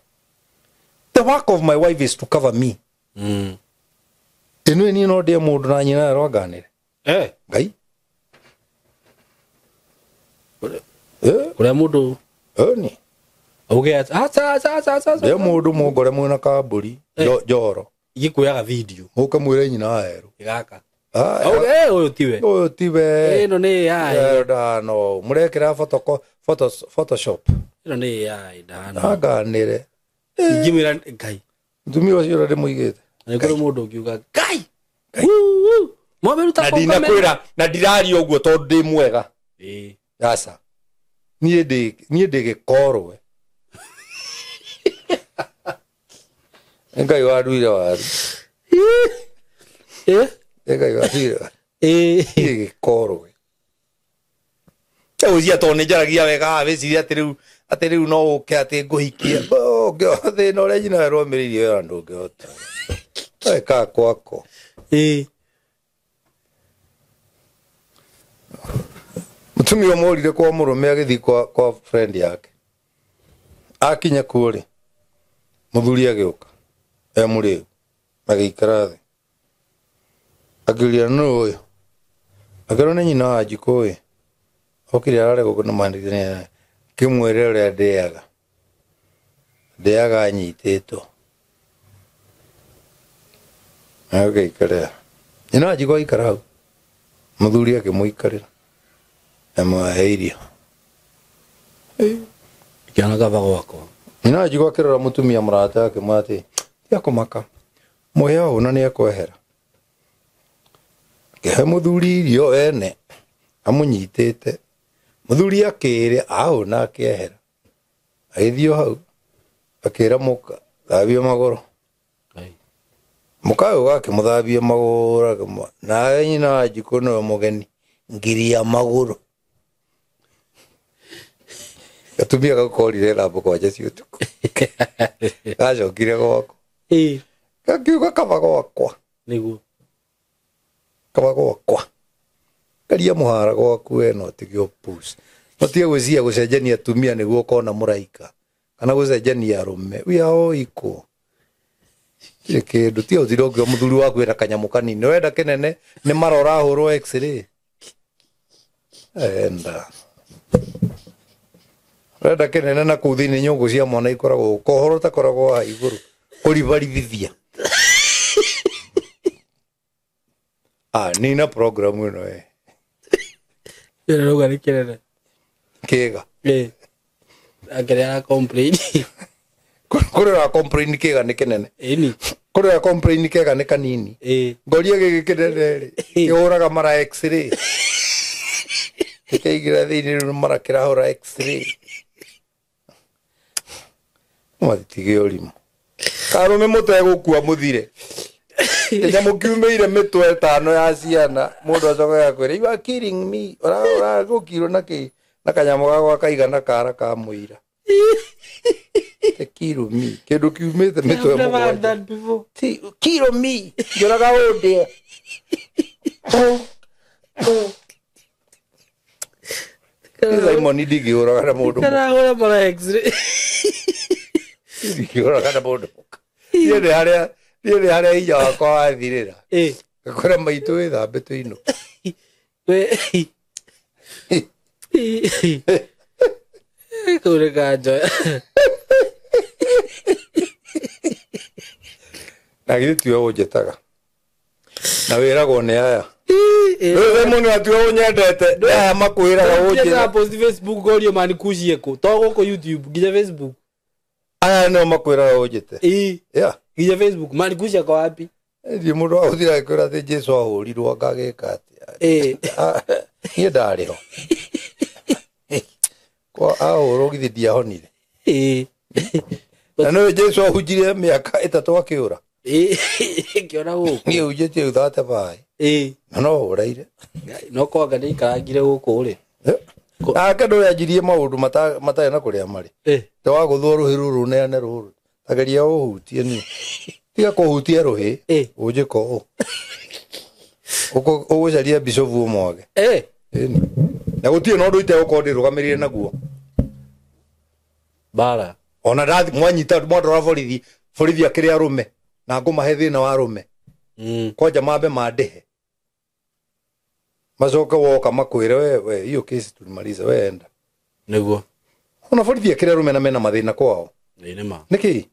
The work of my wife is to cover me. Inu ni no dia mundu na nyina roganire. Ngai. Kure mundu. Ni. Auge asa. Dia mundu mugore mwina kaburi. Joro. Igikuyaga video. Muka mwire nyina aeru. Igaka. Uyu tiwe. Uyu tiwe. Ino ni ai. No, murekera Photoshop. Ino ni ai dano. Aganire. Igimira ngai. Ndumi wacio rade muigete. Ni kuri mundu ukiuga ngai. Mwaberuta kwa kamera. Na kwira na ndirari uguo tondu ndi mwega. Yasa. Nie ndi gikorwe. Ngai waruire waru. Ngai waruire. Gikorwe. Uzia tone jaragia wega aweciria ati riu no uke ati nguhikia ngothe no ria nyina romiririe yo andu ngihota eka kwako mutumia morire kwa murume agithi kwa friend yake akinya kuri muthuri agiuka muri agikara thi agiria no uyu agero ni nyina wa jikoi okiri arare gukuna mandikene kimwere ria ndeaga anyitito agikara nyina jiko ikara muthuri akimuikarira amaheirio kiana gava gwako nyina jiko akirora mutumia murata yake mate yakomaka moya ona ni akwehera ke muthuri irio ene amunyitite muthuri akire auna akehera agithio hau akira muka thabio magoro mukayo wake muthabie magura na nyina wa jikono mugeni ngiri ya maguru gatumia gakorire labo kwa jesi utuku ajo kire gwako gakiuga kaba gwakwa niguo kaba gwakwa karia muhara gwaku we no tigio push matia gwizia gucenjania tumia niguo kona muraika kana gucenjania arume uya o iko kindu ti uthirogio muthuri waku era kanyamu kanini wenda kinene ni marora hurwo x-ray enda wenda kinene na kuthini nyungu cia mwana ikoragwo kohoro ta koragwo ha iguru kuribarithithia nina program ino Pero lo que quiere kega a complain kurira complain kega ni kinene ni kurira complain kega ni kanini ngoria gigi kinene kiuraga mara x-ray keigira thini mara kirahura x-ray matigio limo karume mutwe gukua muthire Kenya mukiumeire mitwe tano ya ciana mundu acoka yakwira you are killing me ora gukiro na kanyamo gakwa kaigana kara ka muira kiro me kindu kiumite mitwe mu kiro me njoraga unde Simon digi ora kana mundu ora mara x-ray digi ora kana mundu yede haria iya wakwa athirira gakora maitu withambe tuino kure kajo na gitu yo ujetaga na wiragwo ni aya wewe mundu atuo unyendete aya makwiraga uje na post Facebook gorio mani kujieko togo ko YouTube gije Facebook aya no makwiraga ujete yeah gije Facebook mani kujieko wapi ndi mundu athira kwira ati Jesu ahurirwo ngageka ati nie ndariho kwa ahuro githithia honire na no Jesu ahujire miaka 3 akiura kiona guku ni ujete uthate bai na no uraire no kwaga ni karangire guku ri ndo yajirie maundu matari na kuria mari te wa guthwo ruhiru runene ruru ageria uhutie ni tiga kuhutia ruhi uje ko uko jaria bisovu umwage na gutie no ndu ite ukondi rugamirire naguo bara ona ndathi mwanyita mwandu wa borithi akiri arume na ngumahe thina wa arume koja mambe mandihe mazoka woka makwire we hiyo kesi tulimaliza wenda niguo ona borithi akiri arume na mena mathina kwao ni ma niki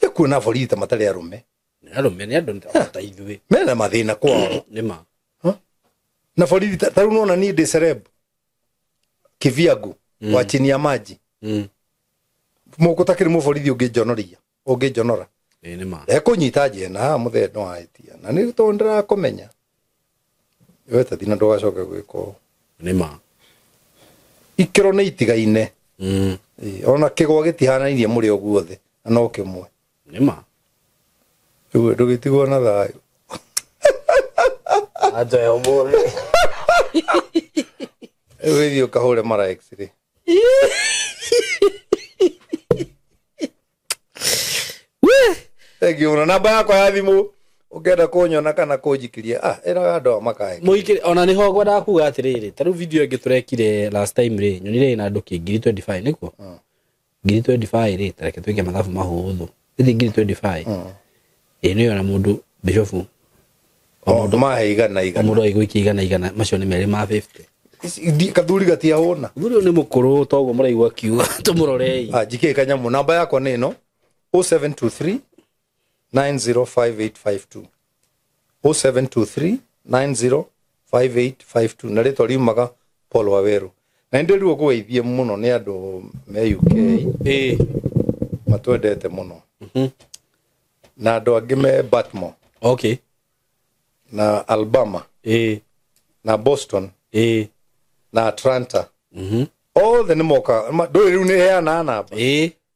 ya kuna borithi matari arume ni andu ta ithui mena mathina kwao ni ma na borithi taru nona ni de celeb kiviagu wa chini ya maji muko takiri mu borithi ungijonora ni ma ekunyita jena muthendo aitia na ni tondera komenya weta thina ndogacoka gwiko ni ma ikiro ni itigaine ona kigwa gitihanairie muri oguothe na no kimwe ni ma tu ndugitigwo na thayo ajo yo bore ewe kahure mara x-ray Egiona namba yakwa ya thimu ukenda kunyona kana kunjikiria era ando makae muikire ona ni ho gwada kuga atiriri taru video ingi turekire last time ri nyonire ina nduki 25 niko 25 ri tareke twike mathafu mahuthu ithi 25 ni yona mundu bishofu mundu mahe igana mundu aigwiki igana macio ni meri ma 50 kathuri gatia hona thuri ni mukuru togo muraigwa kiuga tumurorei jike kanyamu namba yakwa ni no 0723 905852 0723 905852 na rito riumaga Paul Waweru na ndi riu kugeithie muno ni andu me UK matwendete muno na andu angi me Baltimore okay na Alabama na Boston na Atlanta all the moka do riu ni heana namba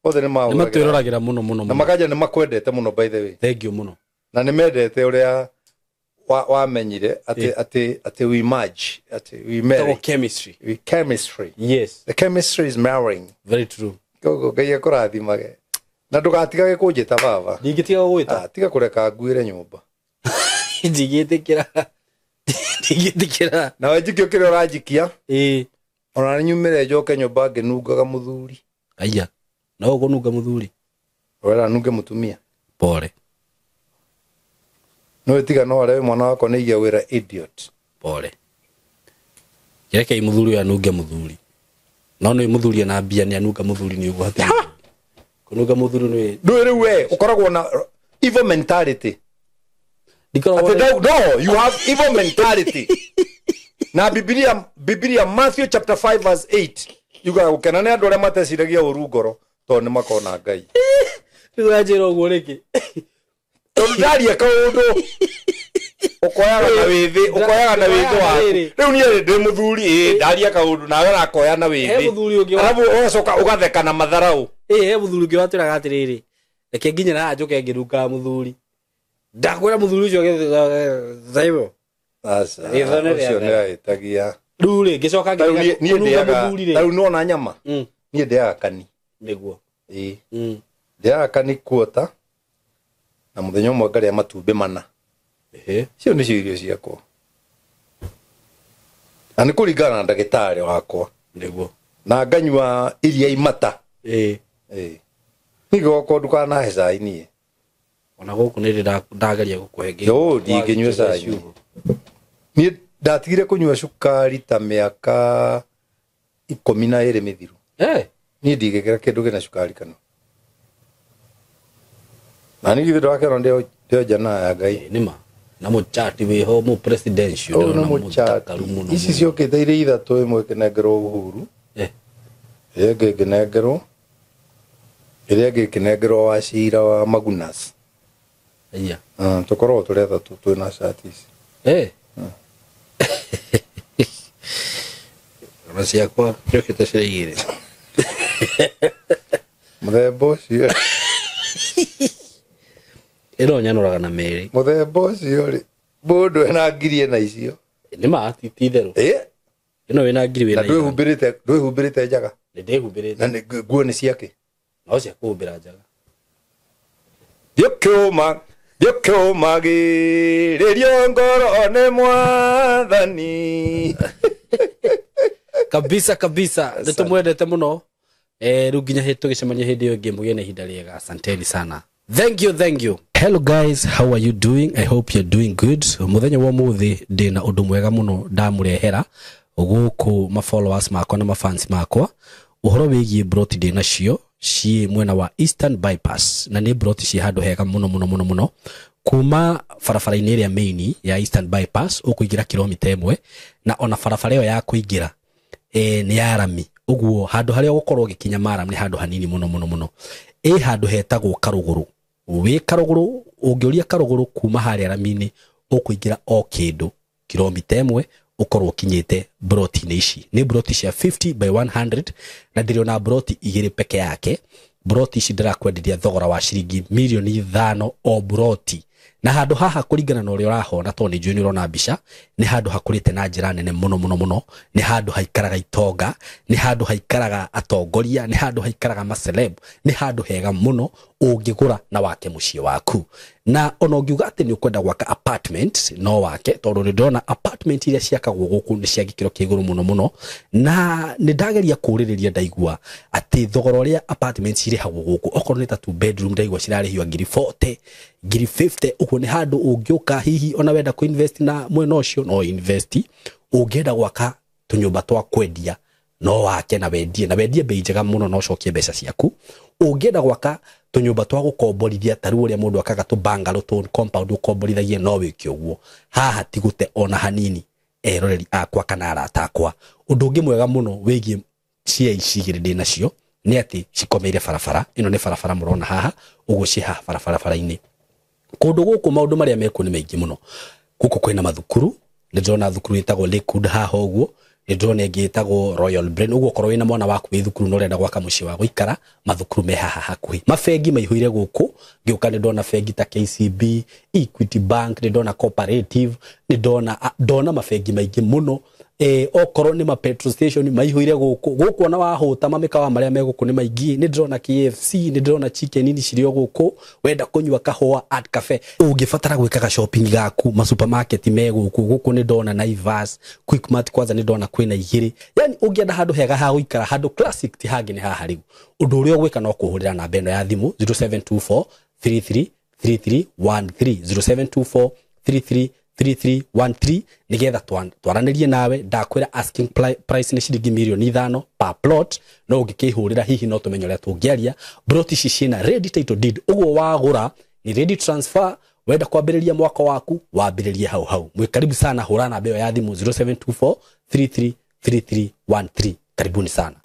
othe ni matwiragira muno na makaja ni makwendete muno by the way thank you muno na nimendete uria wamenyire ati we merge, ati we marry. Chemistry. We chemistry. Yes. The chemistry is marrying. Very true. Gogo Ngai akurathimage. Na ndugatigage kunjita baba. Ndingitiga gwita. Tiga kureka nguire nyumba. Ndigitikira. Ndigitikira. Na wajikio kire urajikia? Ona nyumire njoke nyumba ngenungaga muthuri. Aya. No gununga muthuri. Wera nunge mutumia. Pole. No tiga no arewe mwana wako ne igia wira idiot. Pole. Yereke muthuri anunge muthuri. No no muthuri na bia ni anunga muthuri ni ugo hati. Kununga muthuri ni ndwire we ukoragwo na evil mentality. No, you have evil mentality. Na Biblia Matthew chapter 5 verse 8. Yuga ukena ne andu aria mateciragia uru ngoro to ni makona Ngai. Ndwajira ugo riki. Ndaria kaundu ukoyaga na withi wa riu nie ndi muthuri ndaria kaundu nawe nakoya na withi arabu ugacoka ugatheka na matharau he muthuri ungi watwiraga atiriri reke nginya na njoke ngiruka muthuri ndakwira muthuri ucio zaibo asa ucio ni aitagia ruri ngicoka ngiruka muthuri riu nona nyama nie ndiaga kani niguo ndiaga kani kuota na muthenya umwe ngaria matumbi mana cio ni cirio ciakwa ani kuringana na ndagitari wakwa niguo na nganyua iria imata nigo ko ndukana hecai nie ona guku ni ndagaria gukuhenge yo ndinginywa cai nie ndatigire kunyua cukari ta miaka 12 mithiru nie ndigekera kindu gina cukari kana nani githiro akero ndio jana ya Ngai nima na muchati we ho mu presidential na muchati isi cio kitaire ithatu imwe kinengero Uhuru kinengero iria kinengero wa Cira wa Magunas aya tukoro turi thatu twina shatis Rasia kwa kete ciire muthembo cio ero nyanuraga na meri muthembo cio ri mundu ena ngirie na icio ni ma tititherũ ino wina ngiri wina ndwihumbirite njaga ndihũmbirite na nguo ni ciake no cia kuhumbira njaga Diokoma giririo ngoro ne mwathani kabisa nitumwendete muno riu nginya tugicemania hindi iyo ingi mugie na ihinda riega asanteni sana thank you hello guys, how are you doing? I hope you're doing good. Muthenya wa muthi ndina undu mwega muno ndamurehera guku ma followers makwa na ma fans makwa uhoro wigie broti ndina cio ci mwena wa Eastern Bypass na ni broti ci handu hega muno kuma farafara-ini iria main ya Eastern Bypass ukuingira kilomita 1 na ona farafara iyo ya kuingira ni ya rami uguo handu haria gukorwo gikinya maram ni handu hanini muno handu hetagwo Karuguru we Karuguru ungiuria Karuguru kuma haria rami-ini ukuingira o kindu kilomita 1 ukorwo kinyite broti ici ni broti cia 50 by 100 na ndiriona broti igiri peke yake broti ici ndirakwenderia thogora wa ciringi milioni 5 o broti na handu haha kuringana na uria urahona to ni njui ni urona mbica ni handu hakurite na njira nene muno ni handu haikaraga itonga ni handu haikaraga atongoria ni handu haikaraga maceleb ni handu hega muno ungigura na wake mucie waku na ona ungiuga ati ni ukwenda gwaka apartment no wake tondu ni ndona apartment iria ciakagwo guku ni cia gikiro kia iguru muno na ni ndageria kuririria ndaigua ati thogora uria apartments irihagwo guku okorwo ni ta 2 bedroom ndaigua cirarihio ngiri 40 ngiri 50 uko ni handu ungiuka hihi ona wenda ku invest na mwena ucio no invest ungenda gwaka tunyumba twa kwendia no wake na wendie bei njega muno no cokie mbeca ciaku ungenda gwaka tunyumba twa gukomborithia taru uria mundu akaga tu bungalow to compound ukomborithagie no wiki uguo haha tigute ona hanini eroreri akwa kana aratakwa undu ungi mwega muno wigie cia icigire ndinacio ni ati cikomeire farafara ino ni farafara murona haha uguo ci haha farafara-ini kundu guku maundu maria meku ni maingi muno guku kwina mathukuru ndona thukuru itagwo Lakewood haha uguo ni drone ngitagwo Royal Brain ugo korwo wina mwana waku wi thukuru no renda gwaka muci wa guikara mathukuru me haha hakuhi mafengi maihuire guku ngiuka ni ndona fengi ta KCB Equity Bank ni ndona Cooperative ni ndona mafengi maingi muno okorwo ni ma petrol station maihuire guku na wahuta mamikawa maria meguku ni maingi ni ndona KFC ni ndona chicken ni cirio guku wenda kunywa kahua at cafe ungifatara gwikaga shopping gaku ma supermarket guku ni ndona Naivas Quickmart kwanza ni ndona kwina igiri yani ungienda handu hega ha guikara handu classic ti hangi ni haha riu undu uria gwika no kuhurira namba eno ya thimu 0724 33 3313 0724 33 3313 nigetha twaranirie nawe ndakwira asking price ni shilingi milioni 5 per plot no ungikihurira hihi no tumenyo ria tungiaria plot ici cina ready title deed ugo wagura ni ready transfer wenda kwambiriria mwaka waku wambiririe hau mwikaribu sana hurana mbeo ya thimu 0724 33 3313 karibuni sana.